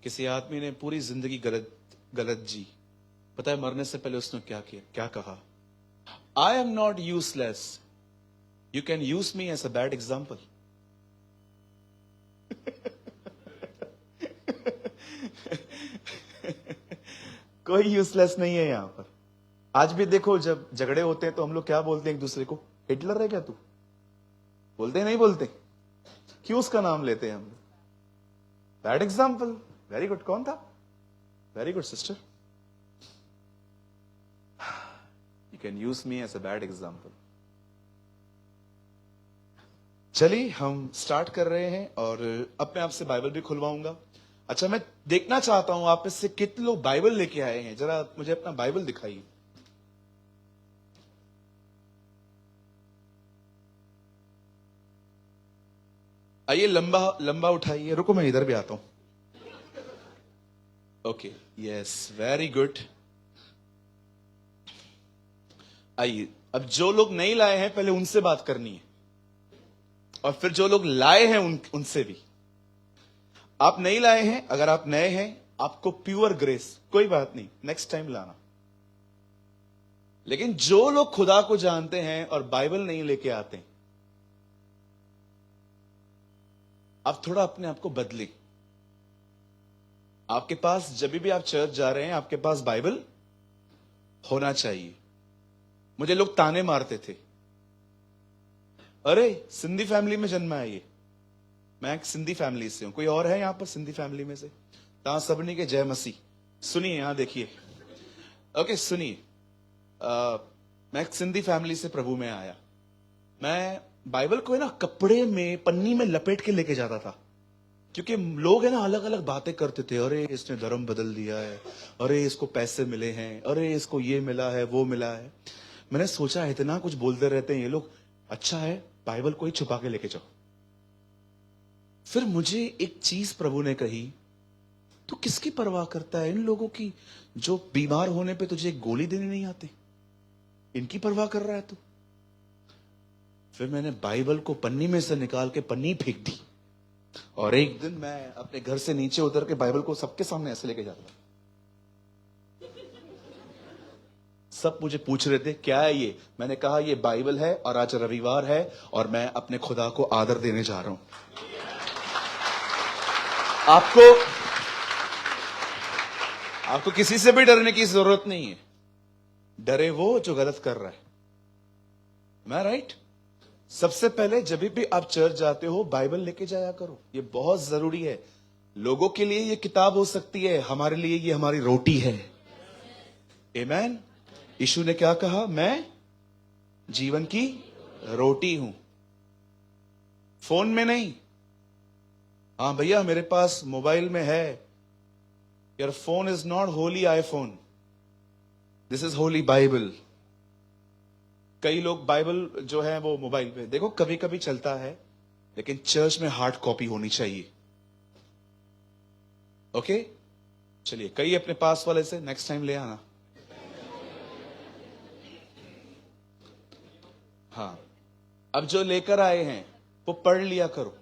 किसी आदमी ने पूरी जिंदगी गलत जी। पता है मरने से पहले उसने क्या किया, क्या कहा? I am not useless, you can use me as a bad example. कोई यूजलेस नहीं है यहां पर। आज भी देखो, जब झगड़े होते हैं तो हम लोग क्या बोलते हैं एक दूसरे को? हिटलर है क्या तू? बोलते हैं नहीं बोलते? क्यों उसका नाम लेते हैं हम? Bad example. Very good. कौन था? Very good sister, you can use me as a bad example. चलिए हम स्टार्ट कर रहे हैं, और अब मैं आपसे बाइबल भी खुलवाऊंगा। अच्छा, मैं देखना चाहता हूं आप इससे कितने लोग बाइबल लेके आए हैं। जरा मुझे अपना बाइबल दिखाइए। आइए, लंबा लंबा उठाइए। रुको, मैं इधर भी आता हूं। Okay, yes, very good. आइए, अब जो लोग नहीं लाए हैं पहले उनसे बात करनी है, और फिर जो लोग लाए हैं उनसे भी। आप नहीं लाए हैं, अगर आप नए हैं, आपको प्योर ग्रेस, कोई बात नहीं, नेक्स्ट टाइम लाना। लेकिन जो लोग खुदा को जानते हैं और बाइबल नहीं लेके आते, आप थोड़ा अपने आप को बदले। आपके पास जब भी आप चर्च जा रहे हैं, आपके पास बाइबल होना चाहिए। मुझे लोग ताने मारते थे, अरे सिंधी फैमिली में जन्मा है ये। मैं एक सिंधी फैमिली से हूं। कोई और है यहां पर सिंधी फैमिली में से? ता सबनी के जय मसीह। सुनिए, यहां देखिए। ओके, सुनिए, मैं एक सिंधी फैमिली से प्रभु में आया। मैं बाइबल को है ना कपड़े में, पन्नी में लपेट के लेके जाता था, क्योंकि लोग है ना अलग अलग बातें करते थे। अरे इसने धर्म बदल दिया है, अरे इसको पैसे मिले हैं, अरे इसको ये मिला है, वो मिला है। मैंने सोचा इतना कुछ बोलते रहते हैं ये लोग, अच्छा है बाइबल को ही छुपा के लेके जाओ। फिर मुझे एक चीज प्रभु ने कही, तू किसकी परवाह करता है? इन लोगों की जो बीमार होने पे तुझे एक गोली देने नहीं आती, इनकी परवाह कर रहा है तू। फिर मैंने बाइबल को पन्नी में से निकाल के पन्नी फेंक दी, और एक दिन मैं अपने घर से नीचे उतर के बाइबल को सबके सामने ऐसे लेके जाता था। सब मुझे पूछ रहे थे क्या है ये। मैंने कहा ये बाइबल है, और आज रविवार है, और मैं अपने खुदा को आदर देने जा रहा हूं। आपको किसी से भी डरने की जरूरत नहीं है। डरे वो जो गलत कर रहा है। मैं राइट? सबसे पहले जब भी आप चर्च जाते हो, बाइबल लेके जाया करो। ये बहुत जरूरी है। लोगों के लिए ये किताब हो सकती है, हमारे लिए ये हमारी रोटी है। आमीन। यीशु ने क्या कहा? मैं जीवन की रोटी हूं। फोन में नहीं। हाँ भैया, मेरे पास मोबाइल में है। Your phone is not Holi iPhone, this is Holi Bible. कई लोग बाइबल जो है वो मोबाइल पे देखो कभी कभी चलता है, लेकिन चर्च में हार्ड कॉपी होनी चाहिए। ओके, चलिए, कई अपने पास वाले से नेक्स्ट टाइम ले आना। हाँ, अब जो लेकर आए हैं वो पढ़ लिया करो।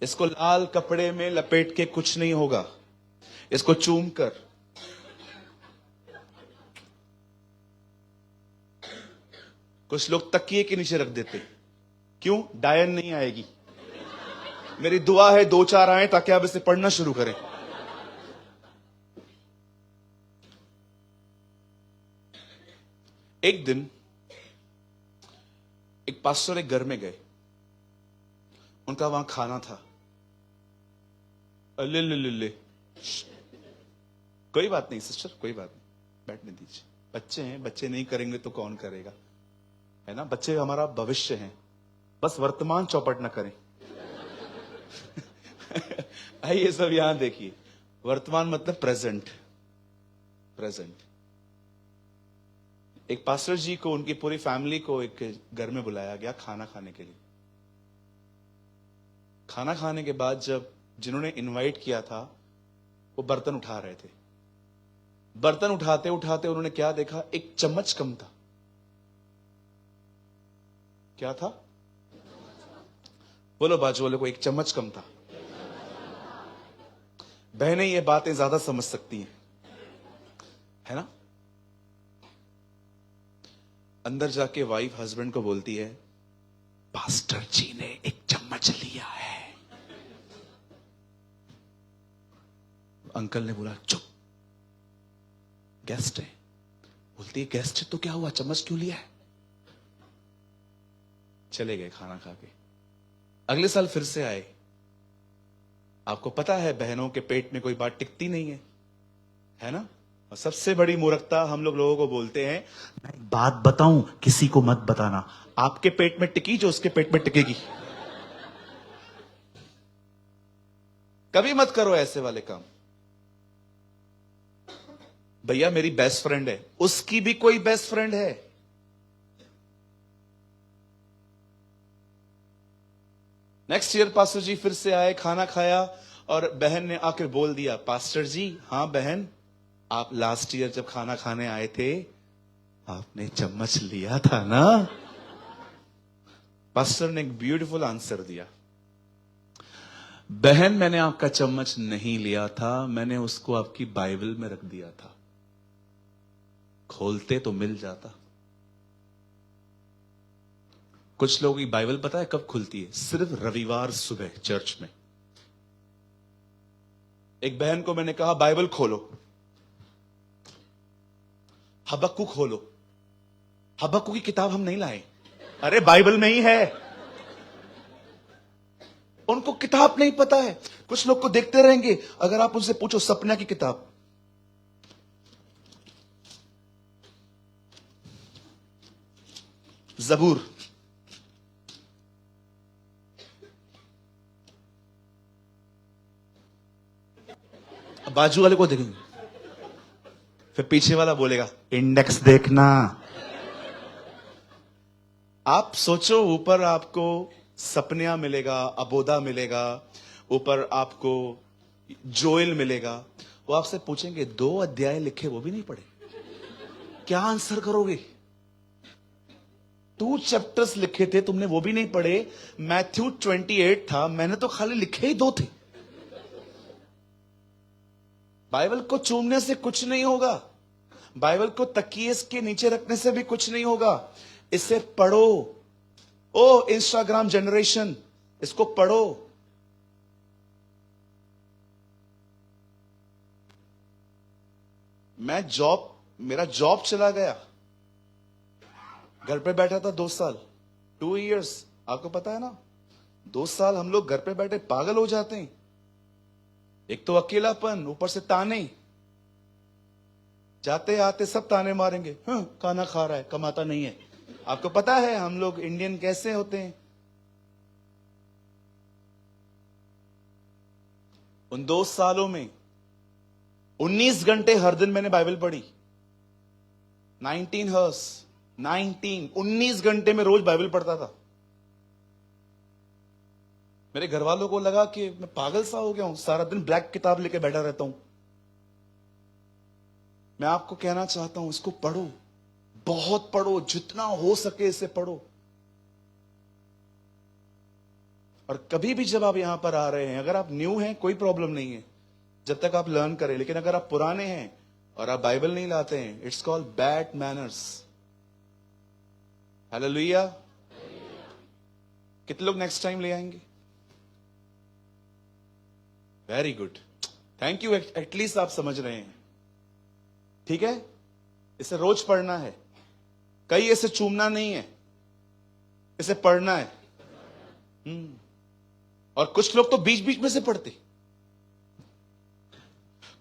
इसको लाल कपड़े में लपेट के कुछ नहीं होगा। इसको चूम कर कुछ लोग तकिए के नीचे रख देते। क्यों? डायन नहीं आएगी। मेरी दुआ है 2-4 आए ताकि आप इसे पढ़ना शुरू करें। एक दिन एक पास्टर एक घर में गए, उनका वहां खाना था। ले ले ले ले, कोई बात नहीं सिस्टर, कोई बात नहीं, बैठने दीजिए। बच्चे हैं, बच्चे नहीं करेंगे तो कौन करेगा, है ना? बच्चे हमारा भविष्य हैं, बस वर्तमान चौपट ना करें। आइए सब यहां देखिए, वर्तमान मतलब प्रेजेंट। प्रेजेंट। एक पास्टर जी को, उनकी पूरी फैमिली को एक घर में बुलाया गया खाना खाने के लिए। खाना खाने के बाद जब जिन्होंने इनवाइट किया था वो बर्तन उठा रहे थे, बर्तन उठाते उठाते उन्होंने क्या देखा? एक चम्मच कम था। क्या था? बोलो बाजू वाले को, एक चम्मच कम था। बहनें ये बातें ज्यादा समझ सकती हैं, है ना? अंदर जाके वाइफ हस्बैंड को बोलती है, पास्टर जी ने एक चम्मच लिया है। अंकल ने बोला, चुप, गेस्ट है। बोलती है, गेस्ट है तो क्या हुआ, चम्मच क्यों लिया है? चले गए खाना खा के। अगले साल फिर से आए। आपको पता है बहनों के पेट में कोई बात टिकती नहीं है ना? और सबसे बड़ी मूर्खता हम लोगों को बोलते हैं, मैं एक बात बताऊं, किसी को मत बताना। आपके पेट में टिकी जो उसके पेट में टिकेगी। कभी मत करो ऐसे वाले काम। भैया मेरी बेस्ट फ्रेंड है, उसकी भी कोई बेस्ट फ्रेंड है। नेक्स्ट ईयर पास्टर जी फिर से आए, खाना खाया और बहन ने आकर बोल दिया, पास्टर जी, हाँ बहन, आप लास्ट ईयर जब खाना खाने आए थे आपने चम्मच लिया था ना? पास्टर ने एक ब्यूटीफुल आंसर दिया, बहन मैंने आपका चम्मच नहीं लिया था, मैंने उसको आपकी बाइबल में रख दिया था, खोलते तो मिल जाता। कुछ लोगों की बाइबल पता है कब खुलती है? सिर्फ रविवार सुबह चर्च में। एक बहन को मैंने कहा, बाइबल खोलो, हबक्कू खोलो। हबक्कू की किताब हम नहीं लाए, अरे बाइबल में ही है। उनको किताब नहीं पता है। कुछ लोग को देखते रहेंगे, अगर आप उनसे पूछो सपना की किताब, जबूर, बाजू वाले को देखेंगे, फिर पीछे वाला बोलेगा इंडेक्स देखना। आप सोचो, ऊपर आपको सपनिया मिलेगा, अबोदा मिलेगा, ऊपर आपको जोएल मिलेगा। वो आपसे पूछेंगे 2 अध्याय लिखे वो भी नहीं पढ़े, क्या आंसर करोगे? 2 चैप्टर्स लिखे थे तुमने वो भी नहीं पढ़े। मैथ्यू 28 था, मैंने तो खाली लिखे ही 2 थे। बाइबल को चूमने से कुछ नहीं होगा, बाइबल को तकिए के नीचे रखने से भी कुछ नहीं होगा। इसे पढ़ो। ओ इंस्टाग्राम जनरेशन, इसको पढ़ो। मेरा जॉब चला गया, घर पे बैठा था 2 साल, 2 इयर्स। आपको पता है ना, 2 साल हम लोग घर पे बैठे पागल हो जाते हैं। एक तो अकेलापन, ऊपर से ताने, जाते आते सब ताने मारेंगे, खाना खा रहा है, कमाता नहीं है। आपको पता है हम लोग इंडियन कैसे होते हैं। उन 2 सालों में 19 घंटे हर दिन मैंने बाइबल पढ़ी। 19 घंटे में रोज बाइबल पढ़ता था। मेरे घर वालों को लगा कि मैं पागल सा हो गया हूं, सारा दिन ब्लैक किताब लेके बैठा रहता हूं। मैं आपको कहना चाहता हूं, इसको पढ़ो, बहुत पढ़ो, जितना हो सके इसे पढ़ो। और कभी भी जब आप यहां पर आ रहे हैं, अगर आप न्यू हैं कोई प्रॉब्लम नहीं है, जब तक आप लर्न करें। लेकिन अगर आप पुराने हैं और आप बाइबल नहीं लाते हैं, it's called bad manners. Hallelujah. कितने लोग नेक्स्ट टाइम ले आएंगे? Very good, thank you. At least आप समझ रहे हैं, ठीक है। इसे रोज पढ़ना है, कहीं इसे चूमना नहीं है, इसे पढ़ना है। और कुछ लोग तो बीच बीच में से पढ़ते।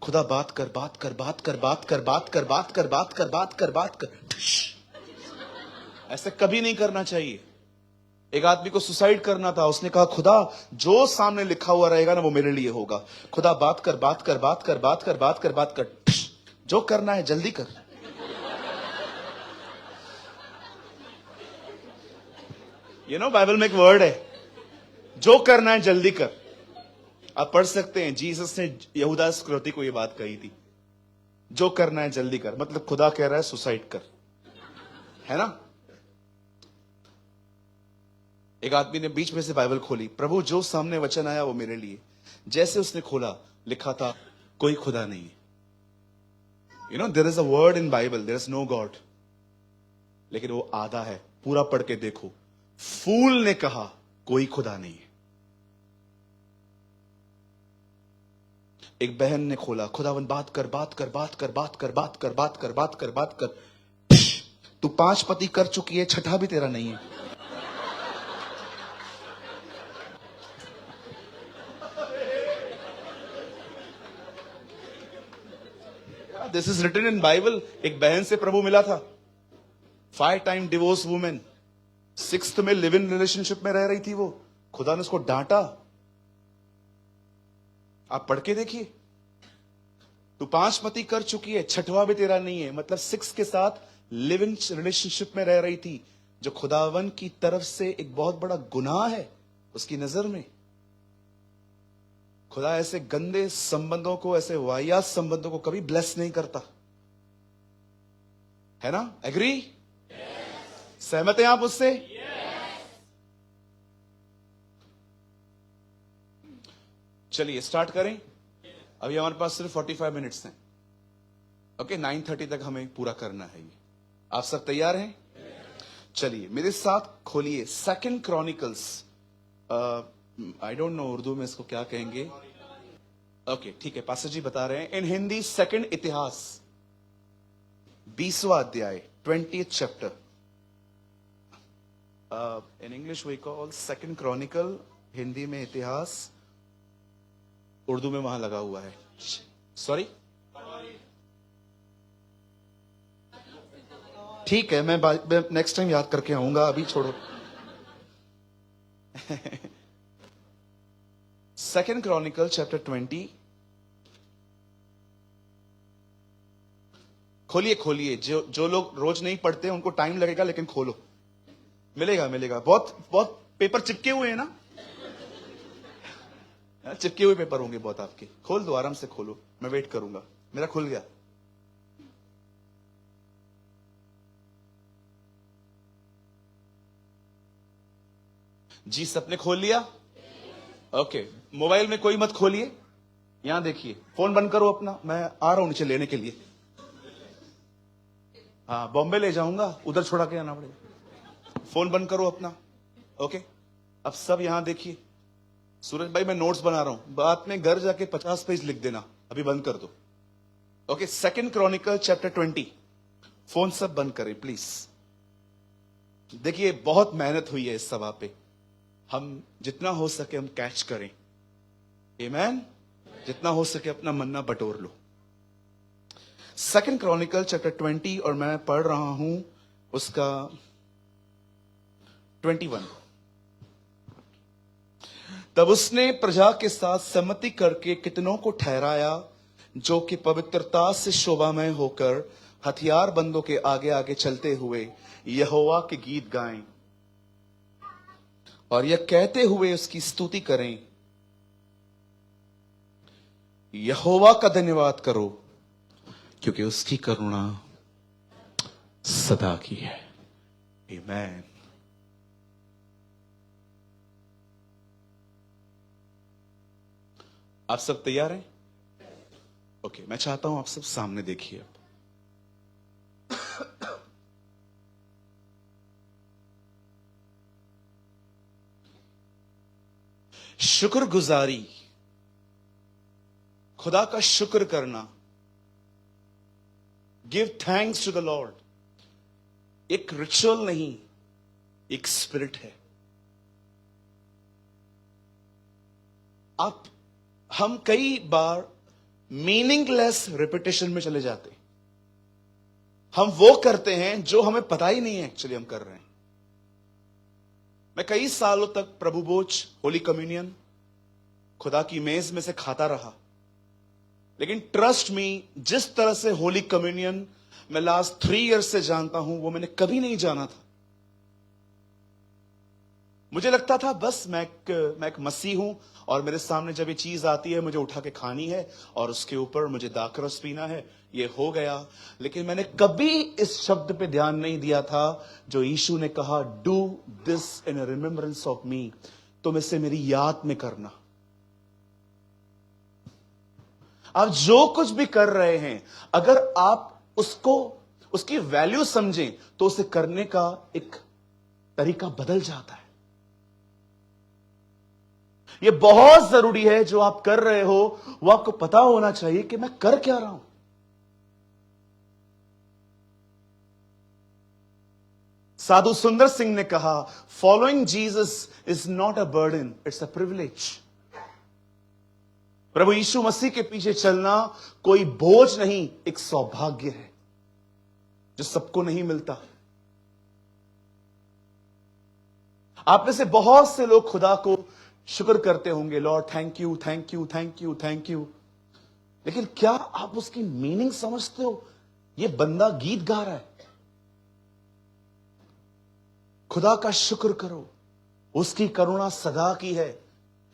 खुदा बात कर, बात कर, बात कर, बात कर, बात कर, बात कर, बात कर, बात कर, बात कर। ऐसे कभी नहीं करना चाहिए। एक आदमी को सुसाइड करना था, उसने कहा खुदा जो सामने लिखा हुआ रहेगा ना वो मेरे लिए होगा। खुदा बात कर, बात कर, बात कर, बात कर, बात कर, बात कर, जो करना है जल्दी कर। बाइबल में एक वर्ड है, जो करना है जल्दी कर। आप पढ़ सकते हैं, जीसस ने यहूदा इस्करियोती को यह बात कही थी, जो करना है जल्दी कर। मतलब खुदा कह रहा है सुसाइड कर, है ना। एक आदमी ने बीच में से बाइबल खोली, प्रभु जो सामने वचन आया वो मेरे लिए। जैसे उसने खोला, लिखा था कोई खुदा नहीं है। There is a word in Bible, there is no God, लेकिन वो आधा है। पूरा पढ़ के देखो। फूल ने कहा कोई खुदा नहीं है। एक बहन ने खोला, खुदावन बात कर, बात कर, बात कर, बात कर, बात कर, बात कर, बात कर, बात कर। तू 5 पति कर चुकी है, छठा भी तेरा नहीं है। This is written in Bible. एक बहन से प्रभु मिला था, 5 टाइम डिवोर्स वुमेन, 6th में लिव इन रिलेशनशिप में रह रही थी वो। खुदा ने उसको डांटा। आप पढ़ के देखिए, तू 5 पति कर चुकी है, छठवां भी तेरा नहीं है। मतलब 6 के साथ लिव इन रिलेशनशिप में रह रही थी, जो खुदावन की तरफ से एक बहुत बड़ा गुनाह है उसकी नजर में। खुदा ऐसे गंदे संबंधों को, ऐसे वाहियात संबंधों को कभी ब्लेस नहीं करता, है ना। एग्री? सहमत हैं आप उससे? चलिए स्टार्ट करें। अभी हमारे पास सिर्फ 45 मिनट्स हैं। ओके, 9:30 तक हमें पूरा करना है ये। आप सब तैयार हैं? चलिए मेरे साथ खोलिए 2 chronicles. I don't know Urdu में इसको क्या कहेंगे। ओके ठीक है, पास्टर जी बता रहे हैं। इन हिंदी 2 इतिहास 20वां अध्याय 20th chapter. In English we call 2 chronicle, Hindi में इतिहास, उर्दू में वहां लगा हुआ है। सॉरी, ठीक है, मैं नेक्स्ट टाइम याद करके आऊंगा, अभी छोड़ो। 2 क्रॉनिकल चैप्टर 20। खोलिए खोलिए, जो लोग रोज नहीं पढ़ते उनको टाइम लगेगा, लेकिन खोलो, मिलेगा मिलेगा। बहुत बहुत पेपर चिपके हुए हैं ना, चिपके हुए पेपर होंगे बहुत आपके। खोल दो, आराम से खोलो, मैं वेट करूंगा। मेरा खुल गया। जी सबने खोल लिया? ओके, मोबाइल में कोई मत खोलिए, यहां देखिए। फोन बंद करो अपना, मैं आ रहा हूं नीचे लेने के लिए। हाँ, बॉम्बे ले जाऊंगा, उधर छोड़ा के आना पड़ेगा। फोन बंद करो अपना। ओके, अब सब यहां देखिए। सूरज भाई मैं नोट्स बना रहा हूं, बाद में घर जाके 50 पेज लिख देना, अभी बंद कर दो। Okay, 2 Chronicle chapter 20। फोन सब बंद करें प्लीज। देखिए बहुत मेहनत हुई है इस सभा पे, हम जितना हो सके हम कैच करें। आमेन। जितना हो सके अपना मन्ना बटोर लो। 2 क्रॉनिकल चैप्टर 20, और मैं पढ़ रहा हूं उसका 21। तब उसने प्रजा के साथ सम्मति करके कितनों को ठहराया, जो कि पवित्रता से शोभामय होकर हथियार बंदों के आगे आगे चलते हुए यहोवा के गीत गाएं और यह कहते हुए उसकी स्तुति करें, यहोवा का धन्यवाद करो, क्योंकि उसकी करुणा सदा की है। आमेन। आप सब तैयार हैं? ओके, मैं चाहता हूं आप सब सामने देखिए। अब शुक्रगुजारी, खुदा का शुक्र करना, give thanks to the lord, एक रिचुअल नहीं, एक स्पिरिट है। हम कई बार मीनिंगलेस रिपीटेशन में चले जाते हैं। हम वो करते हैं जो हमें पता ही नहीं है एक्चुअली हम कर रहे हैं। मैं कई सालों तक प्रभु भोज, होली कम्युनियन, खुदा की मेज में से खाता रहा, लेकिन ट्रस्ट मी, जिस तरह से होली कम्युनियन मैं लास्ट 3 इयर्स से जानता हूं, वो मैंने कभी नहीं जाना था। मुझे लगता था बस मैं एक मसीह हूं और मेरे सामने जब ये चीज आती है मुझे उठा के खानी है और उसके ऊपर मुझे दाखरस पीना है, ये हो गया। लेकिन मैंने कभी इस शब्द पे ध्यान नहीं दिया था जो यीशु ने कहा, do this in remembrance of me, तुम इसे मेरी याद में करना। आप जो कुछ भी कर रहे हैं, अगर आप उसकी वैल्यू समझें तो उसे करने का एक तरीका बदल जाता है। यह बहुत जरूरी है, जो आप कर रहे हो वो आपको पता होना चाहिए कि मैं कर क्या रहा हूं। साधु सुंदर सिंह ने कहा, following Jesus is not a burden, it's a privilege. प्रभु यीशु मसीह के पीछे चलना कोई बोझ नहीं, एक सौभाग्य है जो सबको नहीं मिलता। आप में से बहुत से लोग खुदा को शुक्र करते होंगे, Lord thank you thank you thank you thank you, लेकिन क्या आप उसकी मीनिंग समझते हो? यह बंदा गीत गा रहा है, खुदा का शुक्र करो, उसकी करुणा सदा की है।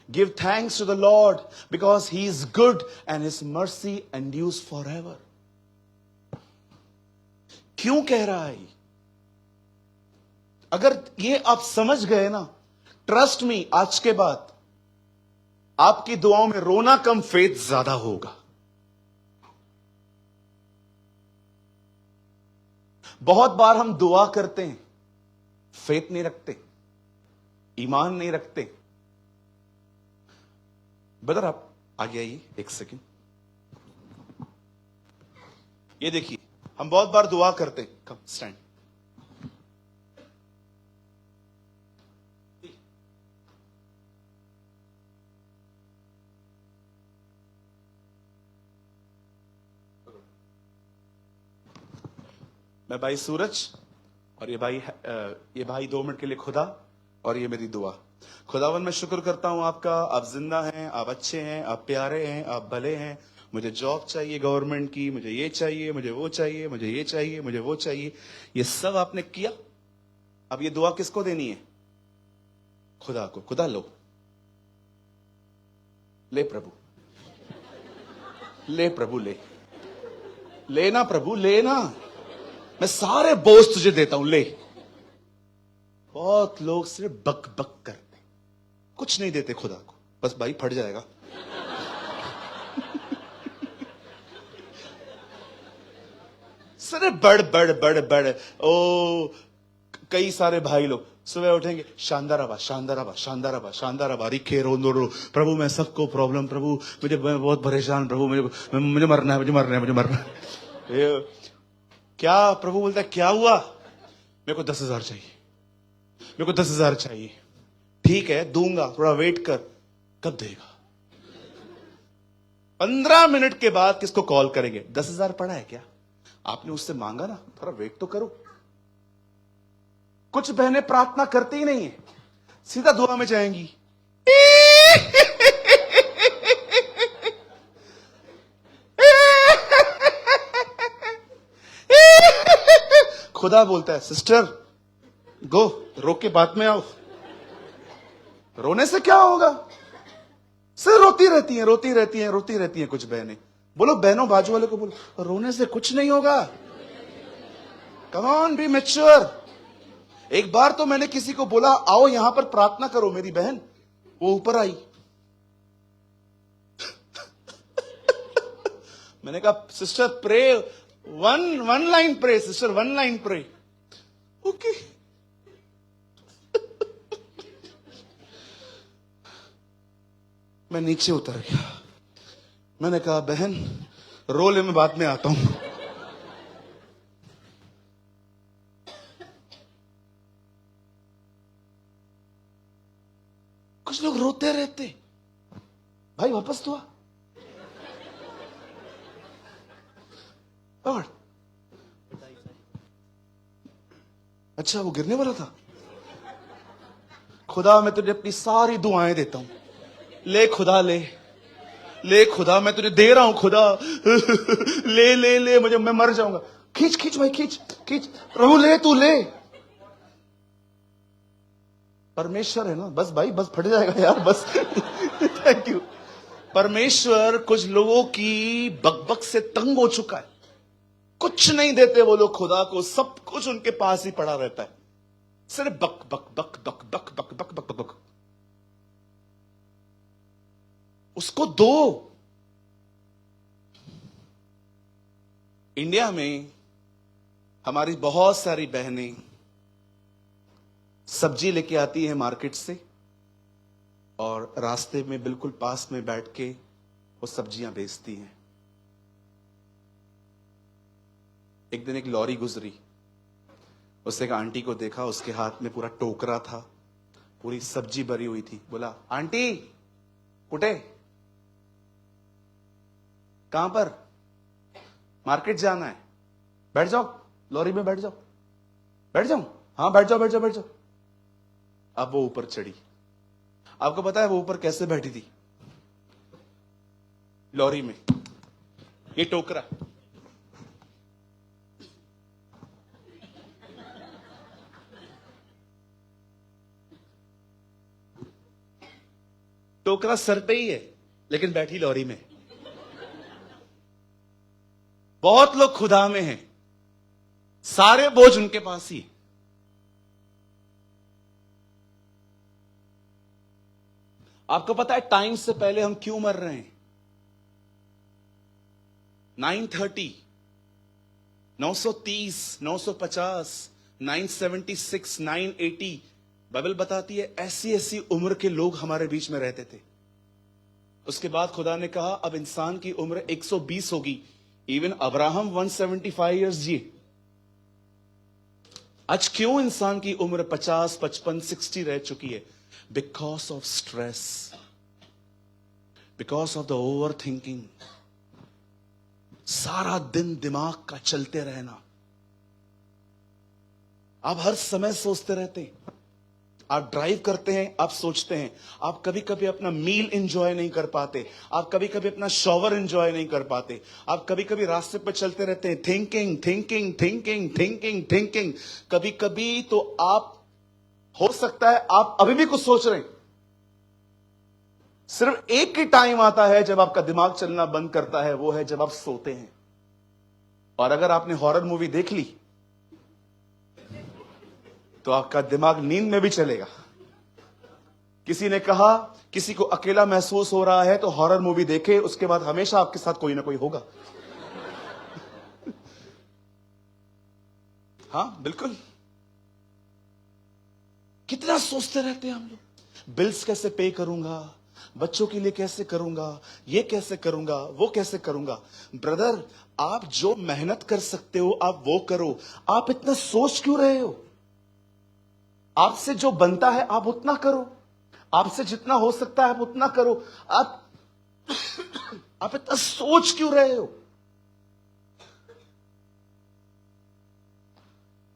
Give thanks to the lord because he is good and his mercy endures forever. क्यों कह रहा है? अगर ये आप समझ गए ना, ट्रस्ट मी, आज के बाद आपकी दुआओं में रोना कम, फेथ ज्यादा होगा। बहुत बार हम दुआ करते हैं, फेथ नहीं रखते, ईमान नहीं रखते। ब्रदर आप आगे आइए एक सेकंड। ये देखिए, हम बहुत बार दुआ करते हैं, कम स्टैंड। मैं भाई सूरज और ये भाई 2 मिनट के लिए खुदा, और ये मेरी दुआ। खुदावन मैं शुक्र करता हूं आपका, आप जिंदा हैं, आप अच्छे हैं, आप प्यारे हैं, आप भले हैं। मुझे जॉब चाहिए गवर्नमेंट की, मुझे ये चाहिए, मुझे वो चाहिए, मुझे ये चाहिए, मुझे वो चाहिए, ये सब आपने किया। अब ये दुआ किसको देनी है? खुदा को। खुदा लो, ले प्रभु, ले प्रभु, ले लेना प्रभु, लेना, मैं सारे बोझ तुझे देता हूं, ले। बहुत लोग सिर्फ बक बक करते, कुछ नहीं देते खुदा को, बस भाई फट जाएगा। सिर्फ बड़ बड़ बड़ बड़। ओ कई सारे भाई लोग सुबह उठेंगे, शानदार आवाज, शानदार आवाज, शानदार आवाज, शानदार आवाज, रिखे रो रो, प्रभु मैं सबको प्रॉब्लम, प्रभु मैं बहुत परेशान, प्रभु मुझे मरना है, मुझे मरना है, मुझे मरना है। क्या प्रभु बोलता है, क्या हुआ? मेरे को 10,000 चाहिए, मेरे को 10,000 चाहिए। ठीक है दूंगा, थोड़ा वेट कर। कब देगा? 15 मिनट के बाद किसको कॉल करेंगे? 10,000 पड़ा है क्या? आपने उससे मांगा ना, थोड़ा वेट तो करो। कुछ बहनें प्रार्थना करती ही नहीं है, सीधा दुआ में जाएंगी। खुदा बोलता है, सिस्टर गो, रोक के बाद में आओ। रोने से क्या होगा? सिर्फ रोती रहती हैं, रोती रहती हैं, रोती रहती हैं कुछ बहनें। बोलो बहनों, बाजू वाले को बोलो, रोने से कुछ नहीं होगा। Come on, be mature. एक बार तो मैंने किसी को बोला, आओ यहां पर प्रार्थना करो मेरी बहन, वो ऊपर आई। मैंने कहा sister pray, one line pray, sister 1 line pray. Okay. मैं नीचे उतर गया। मैंने कहा बहन रो ले, मैं बाद में आता हूं। कुछ लोग रोते रहते, भाई वापस तो आ। और अच्छा वो गिरने वाला था। खुदा मैं तुझे अपनी सारी दुआएं देता हूं, ले खुदा ले, ले खुदा मैं तुझे दे रहा हूं खुदा। ले ले ले मुझे, मैं मर जाऊंगा। खींच खींच भाई खींच खींच, प्रभु ले तू ले। परमेश्वर है ना, बस भाई बस फट जाएगा यार बस। Thank you. परमेश्वर कुछ लोगों की बकबक से तंग हो चुका है। कुछ नहीं देते वो लोग खुदा को, सब कुछ उनके पास ही पड़ा रहता है, सिर्फ बक बक बक बक बक बक बक बक बक। उसको दो। इंडिया में हमारी बहुत सारी बहनें सब्जी लेके आती हैं मार्केट से, और रास्ते में बिल्कुल पास में बैठ के वो सब्जियां बेचती हैं। एक दिन एक लॉरी गुजरी, उसने एक आंटी को देखा, उसके हाथ में पूरा टोकरा था, पूरी सब्जी भरी हुई थी। बोला आंटी कुटे, कहां पर, मार्केट जाना है, बैठ जाओ लॉरी में, बैठ जाओ। बैठ जाऊं? हाँ बैठ जाओ बैठ जाओ बैठ जाओ। अब वो ऊपर चढ़ी। आपको पता है वो ऊपर कैसे बैठी थी? लॉरी में ये टोकरा, टोकरा सर पे ही है लेकिन बैठी लॉरी में। बहुत लोग खुदा में हैं, सारे बोझ उनके पास ही। आपको पता है टाइम से पहले हम क्यों मर रहे हैं? 930, 930, 950, 976, 980, बाइबल बताती है ऐसी ऐसी उम्र के लोग हमारे बीच में रहते थे। उसके बाद खुदा ने कहा अब इंसान की उम्र 120 होगी। इवन अब्राहम 175 इयर्स जिए। आज क्यों इंसान की उम्र 50, 55, 60 रह चुकी है? Because of stress, because of the over thinking. सारा दिन दिमाग का चलते रहना। आप हर समय सोचते रहते हैं। आप ड्राइव करते हैं, आप सोचते हैं। आप कभी कभी अपना मील एंजॉय नहीं कर पाते। आप कभी कभी अपना शॉवर एंजॉय नहीं कर पाते। आप कभी कभी रास्ते पर चलते रहते हैं, thinking thinking thinking thinking thinking. कभी कभी तो आप, हो सकता है आप अभी भी कुछ सोच रहे हैं। सिर्फ एक ही टाइम आता है जब आपका दिमाग चलना बंद करता है, वो है जब आप सोते हैं। और अगर आपने हॉरर मूवी देख ली तो आपका दिमाग नींद में भी चलेगा। किसी ने कहा किसी को अकेला महसूस हो रहा है तो हॉरर मूवी देखे, उसके बाद हमेशा आपके साथ कोई ना कोई होगा। हां बिल्कुल। कितना सोचते रहते हैं हम लोग, बिल्स कैसे पे करूंगा, बच्चों के लिए कैसे करूंगा, ये कैसे करूंगा, वो कैसे करूंगा। ब्रदर आप जो मेहनत कर सकते हो आप वो करो। आप इतना सोच क्यों रहे हो? आपसे जो बनता है आप उतना करो। आपसे जितना हो सकता है आप उतना करो। आप इतना सोच क्यों रहे हो?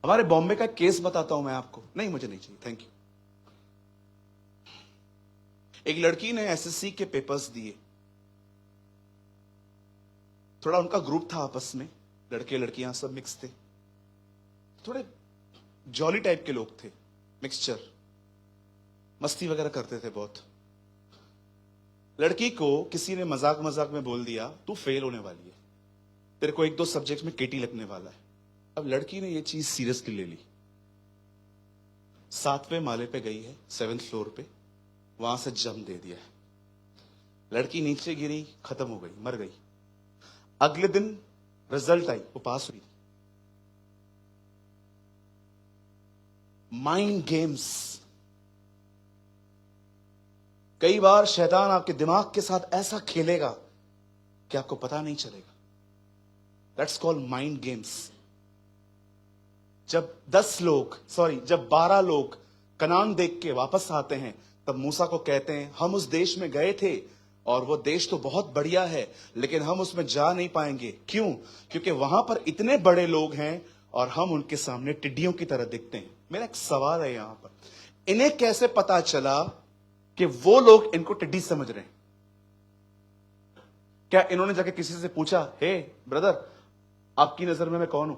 हमारे बॉम्बे का केस बताता हूं मैं आपको। नहीं मुझे नहीं चाहिए, थैंक यू। एक लड़की ने एसएससी के पेपर्स दिए। थोड़ा उनका ग्रुप था आपस में, लड़के लड़कियां सब मिक्स थे, थोड़े जॉली टाइप के लोग थे, मिक्सचर, मस्ती वगैरह करते थे बहुत। लड़की को किसी ने मजाक मजाक में बोल दिया तू फेल होने वाली है, तेरे को 1-2 सब्जेक्ट में केटी लगने वाला है। अब लड़की ने ये चीज सीरियसली ले ली। 7वें माले पे गई है, 7th फ्लोर पे, वहां से जंप दे दिया है। लड़की नीचे गिरी, खत्म हो गई, मर गई। अगले दिन रिजल्ट आई, वो पास हुई। माइंड गेम्स, कई बार शैतान आपके दिमाग के साथ ऐसा खेलेगा कि आपको पता नहीं चलेगा। That's called mind games. जब 12 लोग कनान देख के वापस आते हैं, तब मूसा को कहते हैं हम उस देश में गए थे और वो देश तो बहुत बढ़िया है, लेकिन हम उसमें जा नहीं पाएंगे। क्यों? क्योंकि वहां पर इतने बड़े लोग हैं और हम उनके सामने टिड्डियों की तरह दिखते हैं। मेरा एक सवाल है यहां पर, इन्हें कैसे पता चला कि वो लोग इनको टिड्डी समझ रहे हैं? क्या इन्होंने जाके किसी से पूछा, हे ब्रदर आपकी नजर में मैं कौन हूं?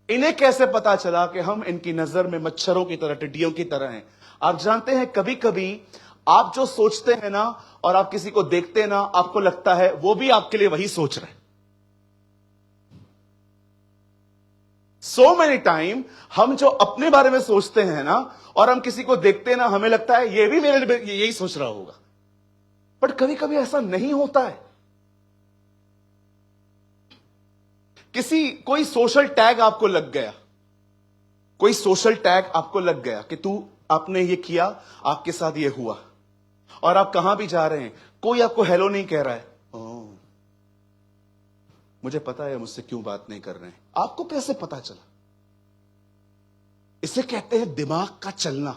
इन्हें कैसे पता चला कि हम इनकी नजर में मच्छरों की तरह, टिड्डियों की तरह हैं? आप जानते हैं कभी कभी आप जो सोचते हैं ना और आप किसी को देखते हैं ना, आपको लगता है वो भी आपके लिए वही सोच रहे हैं। सो मेनी टाइम हम जो अपने बारे में सोचते हैं ना और हम किसी को देखते हैं ना, हमें लगता है ये भी मेरे लिए यही सोच रहा होगा। बट कभी कभी ऐसा नहीं होता है। कोई सोशल टैग आपको लग गया, कोई सोशल टैग आपको लग गया कि आपने ये किया, आपके साथ ये हुआ, और आप कहां भी जा रहे हैं कोई आपको हेलो नहीं कह रहा है। मुझे पता है मुझसे क्यों बात नहीं कर रहे हैं। आपको कैसे पता चला? इसे कहते हैं दिमाग का चलना।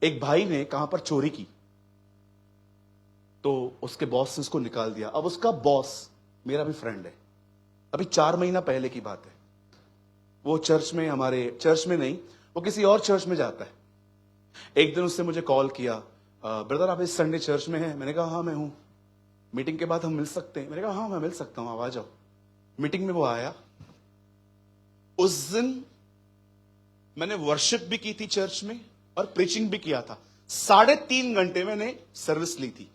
एक भाई ने कहां पर चोरी की तो उसके बॉस ने उसको निकाल दिया। अब उसका बॉस मेरा भी फ्रेंड है। अभी 4 महीना पहले की बात है। वो चर्च में, हमारे चर्च में नहीं, वो किसी और चर्च में जाता है। एक दिन उसने मुझे कॉल किया, ब्रदर आप इस संडे चर्च में हैं? मैंने कहा हाँ मैं हूं। मीटिंग के बाद हम मिल सकते हैं? मैंने कहा हाँ मैं मिल सकता हूं, आप आ जाओ। मीटिंग में वो आया। उस दिन मैंने वर्शिप भी की थी चर्च में और प्रीचिंग भी किया था। 3.5 घंटे मैंने सर्विस ली थी।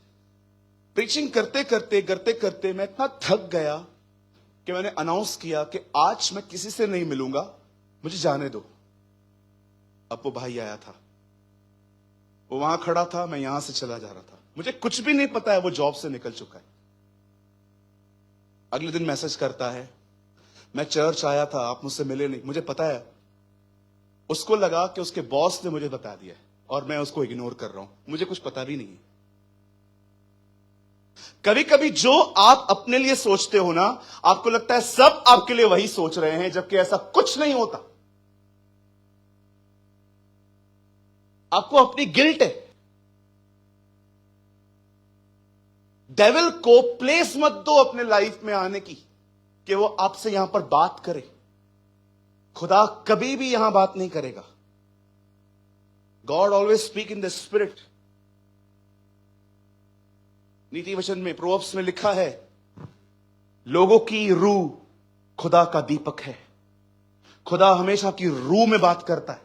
प्रीचिंग करते करते मैं इतना थक गया कि मैंने अनाउंस किया कि आज मैं किसी से नहीं मिलूंगा, मुझे जाने दो। अब वो भाई आया था, वो वहां खड़ा था, मैं यहां से चला जा रहा था। मुझे कुछ भी नहीं पता है वो जॉब से निकल चुका है। अगले दिन मैसेज करता है, मैं चर्च आया था, आप मुझसे मिले नहीं। मुझे पता है, उसको लगा कि उसके बॉस ने मुझे बता दिया और मैं उसको इग्नोर कर रहा हूं। मुझे कुछ पता भी नहीं है। कभी कभी जो आप अपने लिए सोचते हो ना, आपको लगता है सब आपके लिए वही सोच रहे हैं, जबकि ऐसा कुछ नहीं होता। आपको अपनी गिल्ट है। डेविल को प्लेस मत दो अपने लाइफ में आने की कि वो आपसे यहां पर बात करे। खुदा कभी भी यहां बात नहीं करेगा। God always speak in the spirit. नीति वचन में, प्रोवर्ब्स में लिखा है, लोगों की रूह खुदा का दीपक है। खुदा हमेशा की रूह में बात करता है।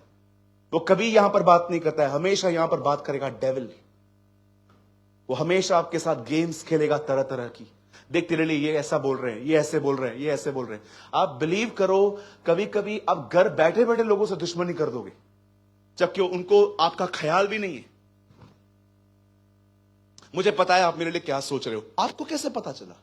वो कभी यहां पर बात नहीं करता है, हमेशा यहां पर बात करेगा डेविल। वो हमेशा आपके साथ गेम्स खेलेगा तरह तरह की। देखते रहिए, ये ऐसा बोल रहे हैं, ये ऐसे बोल रहे हैं, ये ऐसे बोल रहे हैं। आप बिलीव करो, कभी कभी आप घर बैठे बैठे लोगों से दुश्मनी कर दोगे, जबकि उनको आपका ख्याल भी नहीं है। मुझे पता है आप मेरे लिए क्या सोच रहे हो। आपको कैसे पता चला?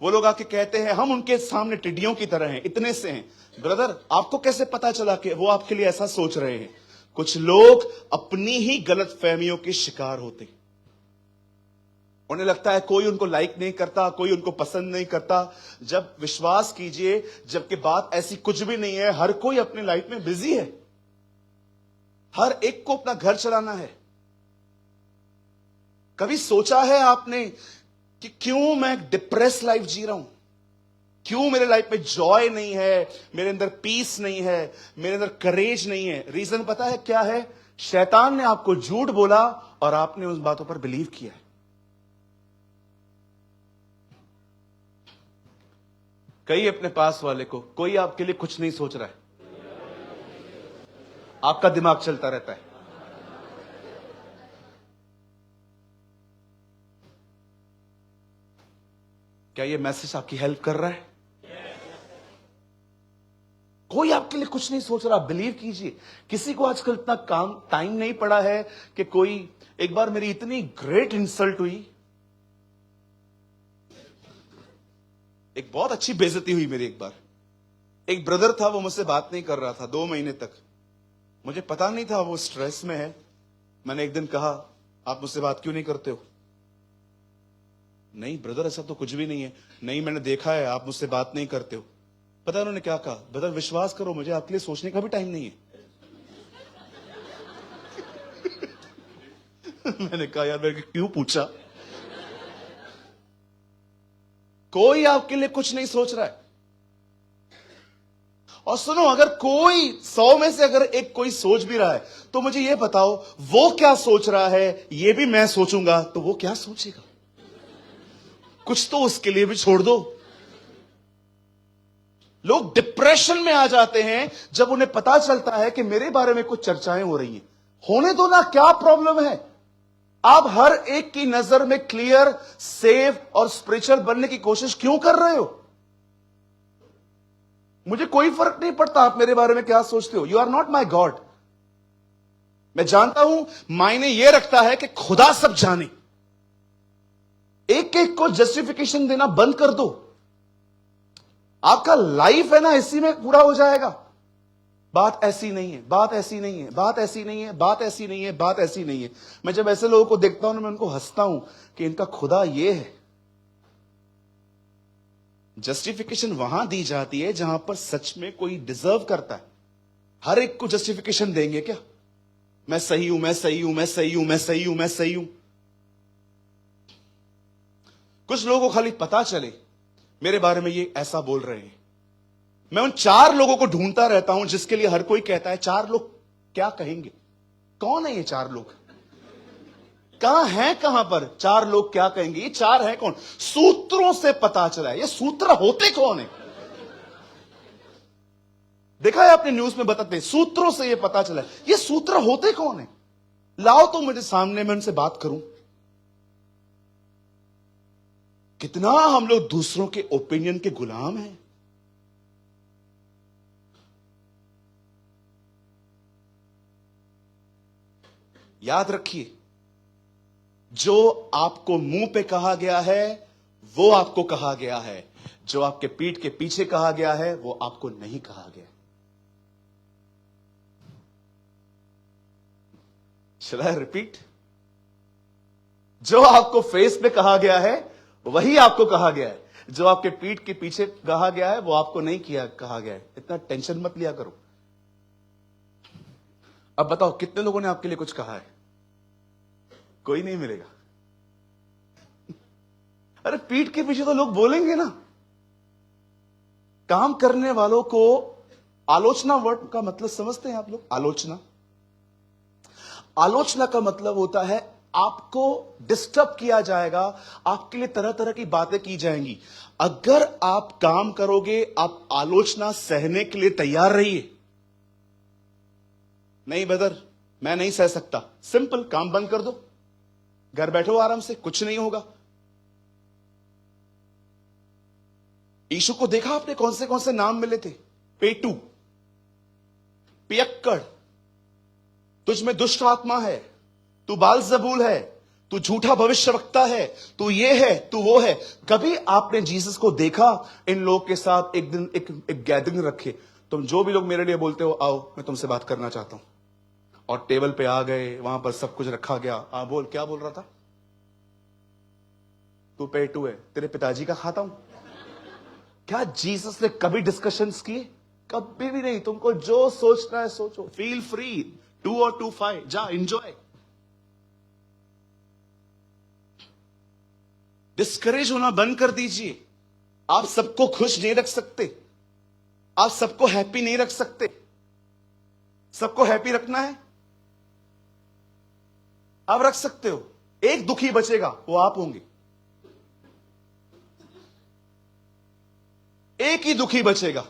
वो लोग आके कहते हैं हम उनके सामने टिड्डियों की तरह हैं, इतने से हैं। ब्रदर आपको कैसे पता चला कि वो आपके लिए ऐसा सोच रहे हैं? कुछ लोग अपनी ही गलत फहमियों के शिकार होते। उन्हें लगता है कोई उनको लाइक नहीं करता, कोई उनको पसंद नहीं करता। जब विश्वास कीजिए, जबकि बात ऐसी कुछ भी नहीं है। हर कोई अपनी लाइफ में बिजी है। हर एक को अपना घर चलाना है। कभी सोचा है आपने कि क्यों मैं डिप्रेस लाइफ जी रहा हूं? क्यों मेरे लाइफ में जॉय नहीं है, मेरे अंदर पीस नहीं है, मेरे अंदर करेज नहीं है? रीजन पता है क्या है? शैतान ने आपको झूठ बोला और आपने उन बातों पर बिलीव किया है। कहिए अपने पास वाले को, कोई आपके लिए कुछ नहीं सोच रहा है, आपका दिमाग चलता रहता है। क्या ये मैसेज आपकी हेल्प कर रहा है? कोई आपके लिए कुछ नहीं सोच रहा। बिलीव कीजिए, किसी को आजकल इतना टाइम नहीं पड़ा है कि कोई। एक बार मेरी इतनी ग्रेट इंसल्ट हुई, एक बहुत अच्छी बेइज्जती हुई मेरी। एक ब्रदर था, वो मुझसे बात नहीं कर रहा था 2 महीने तक। मुझे पता नहीं था वो स्ट्रेस में है। मैंने एक दिन कहा, आप मुझसे बात क्यों नहीं करते हो? नहीं ब्रदर, ऐसा तो कुछ भी नहीं है। नहीं, मैंने देखा है, आप मुझसे बात नहीं करते हो। पता है उन्होंने क्या कहा? ब्रदर विश्वास करो, मुझे आपके लिए सोचने का भी टाइम नहीं है। मैंने कहा यार, मैंने क्यों पूछा? कोई आपके लिए कुछ नहीं सोच रहा है। और सुनो, अगर कोई 100 में से अगर एक कोई सोच भी रहा है, तो मुझे यह बताओ वो क्या सोच रहा है, ये भी मैं सोचूंगा तो वो क्या सोचेगा? कुछ तो उसके लिए भी छोड़ दो। लोग डिप्रेशन में आ जाते हैं जब उन्हें पता चलता है कि मेरे बारे में कुछ चर्चाएं हो रही हैं। होने दो ना, क्या प्रॉब्लम है? आप हर एक की नजर में क्लियर, सेफ और स्पिरिचुअल बनने की कोशिश क्यों कर रहे हो? मुझे कोई फर्क नहीं पड़ता आप मेरे बारे में क्या सोचते हो। You are not my God. मैं जानता हूं मायने यह रखता है कि खुदा सब जाने। एक एक को जस्टिफिकेशन देना बंद कर दो। आपका लाइफ है ना, इसी में पूरा हो जाएगा। बात ऐसी नहीं है, बात ऐसी नहीं है, बात ऐसी नहीं है, बात ऐसी नहीं है, बात ऐसी नहीं है। मैं जब ऐसे लोगों को देखता हूं ना, मैं उनको हंसता हूं कि इनका खुदा ये है। जस्टिफिकेशन वहां दी जाती है जहां पर सच में कोई डिजर्व करता है। हर एक को जस्टिफिकेशन देंगे क्या? मैं सही हूं, मैं सही हूं, मैं सही हूं, मैं सही हूं, मैं सही हूं। कुछ लोगों को खाली पता चले मेरे बारे में ये ऐसा बोल रहे हैं। मैं उन 4 लोगों को ढूंढता रहता हूं जिसके लिए हर कोई कहता है 4 लोग क्या कहेंगे। कौन है ये 4 लोग? कहां हैं, कहां पर 4 लोग क्या कहेंगे? ये 4 हैं कौन? सूत्रों से पता चला है। ये सूत्र होते कौन है? देखा है आपने, न्यूज में बताते हैं सूत्रों से ये पता चला है। ये सूत्र होते कौन है? लाओ तो मुझे सामने, मैं उनसे बात करूं। कितना हम लोग दूसरों के ओपिनियन के गुलाम हैं। याद रखिए, जो आपको मुंह पे कहा गया है वो आपको कहा गया है। जो आपके पीठ के पीछे कहा गया है वो आपको नहीं कहा गया। Shall I repeat? जो आपको फेस पे कहा गया है वही आपको कहा गया है। जो आपके पीठ के पीछे कहा गया है वो आपको नहीं कहा गया है। इतना टेंशन मत लिया करो। अब बताओ, कितने लोगों ने आपके लिए कुछ कहा है? कोई नहीं मिलेगा। अरे पीठ के पीछे तो लोग बोलेंगे ना। काम करने वालों को आलोचना वर्ड का मतलब समझते हैं आप लोग? आलोचना का मतलब होता है आपको डिस्टर्ब किया जाएगा, आपके लिए तरह तरह की बातें की जाएंगी। अगर आप काम करोगे, आप आलोचना सहने के लिए तैयार रहिए। नहीं ब्रदर, मैं नहीं सह सकता, सिंपल, काम बंद कर दो, घर बैठो आराम से, कुछ नहीं होगा। यीशु को देखा आपने, कौन से नाम मिले थे? पेटू, पियक्कड़, तुझ में दुष्ट आत्मा है, तू बालजबूल है, तू झूठा भविष्यवक्ता है, तू ये है, तू वो है। कभी आपने जीसस को देखा इन लोग के साथ एक दिन एक गैदरिंग रखे? तुम जो भी लोग मेरे लिए बोलते हो, आओ मैं तुमसे बात करना चाहता हूं। और टेबल पे आ गए, वहां पर सब कुछ रखा गया। बोल, क्या बोल रहा था? तू पेटू है, तेरे पिताजी का खाता हूं। क्या जीसस ने कभी डिस्कशंस किए? कभी भी नहीं। तुमको जो सोचना है सोचो, फील फ्री, 2 और 2 5, जा एंजॉय। डिस्करेज होना बंद कर दीजिए। आप सबको खुश नहीं रख सकते, आप सबको हैप्पी नहीं रख सकते। सबको हैप्पी रखना है, आप रख सकते हो। एक दुखी बचेगा, वो आप होंगे। एक ही दुखी बचेगा।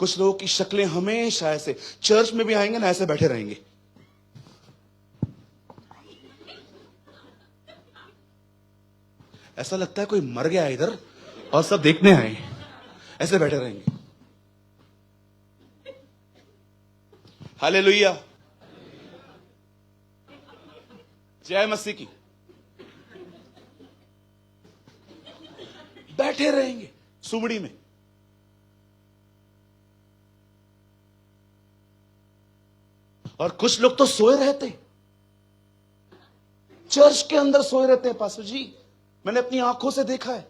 कुछ लोगों की शक्लें हमेशा ऐसे, चर्च में भी आएंगे ना, ऐसे बैठे रहेंगे। ऐसा लगता है कोई मर गया है इधर और सब देखने आए। ऐसे बैठे रहेंगे। हालेलुया, जय मसीह की। बैठे रहेंगे सुमड़ी में। और कुछ लोग तो सोए रहते, चर्च के अंदर सोए रहते हैं पास्टर जी, मैंने अपनी आंखों से देखा है।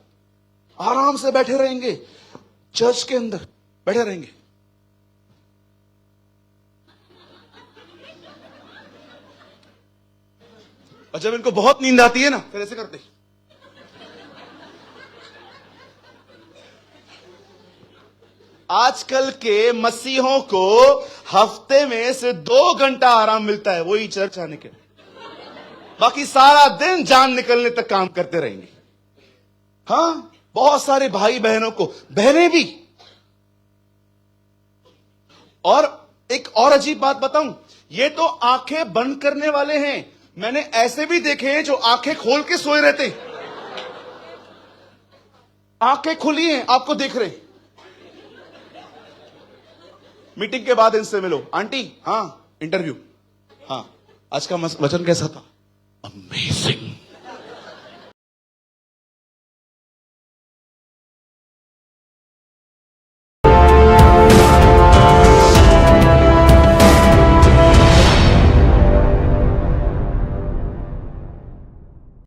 आराम से बैठे रहेंगे, चर्च के अंदर बैठे रहेंगे। और जब इनको बहुत नींद आती है ना, फिर ऐसे करते। आजकल के मसीहों को हफ्ते में से 2 घंटा आराम मिलता है, वही चर्च आने के। बाकी सारा दिन जान निकलने तक काम करते रहेंगे। हाँ, बहुत सारे भाई बहनों को, बहनें भी। और एक और अजीब बात बताऊं, ये तो आंखें बंद करने वाले हैं, मैंने ऐसे भी देखे हैं जो आंखें खोल के सोए रहते। आंखें खुली हैं, आपको देख रहे। मीटिंग के बाद इनसे मिलो, आंटी हाँ इंटरव्यू, हाँ आज का वचन कैसा था? अमेजिंग।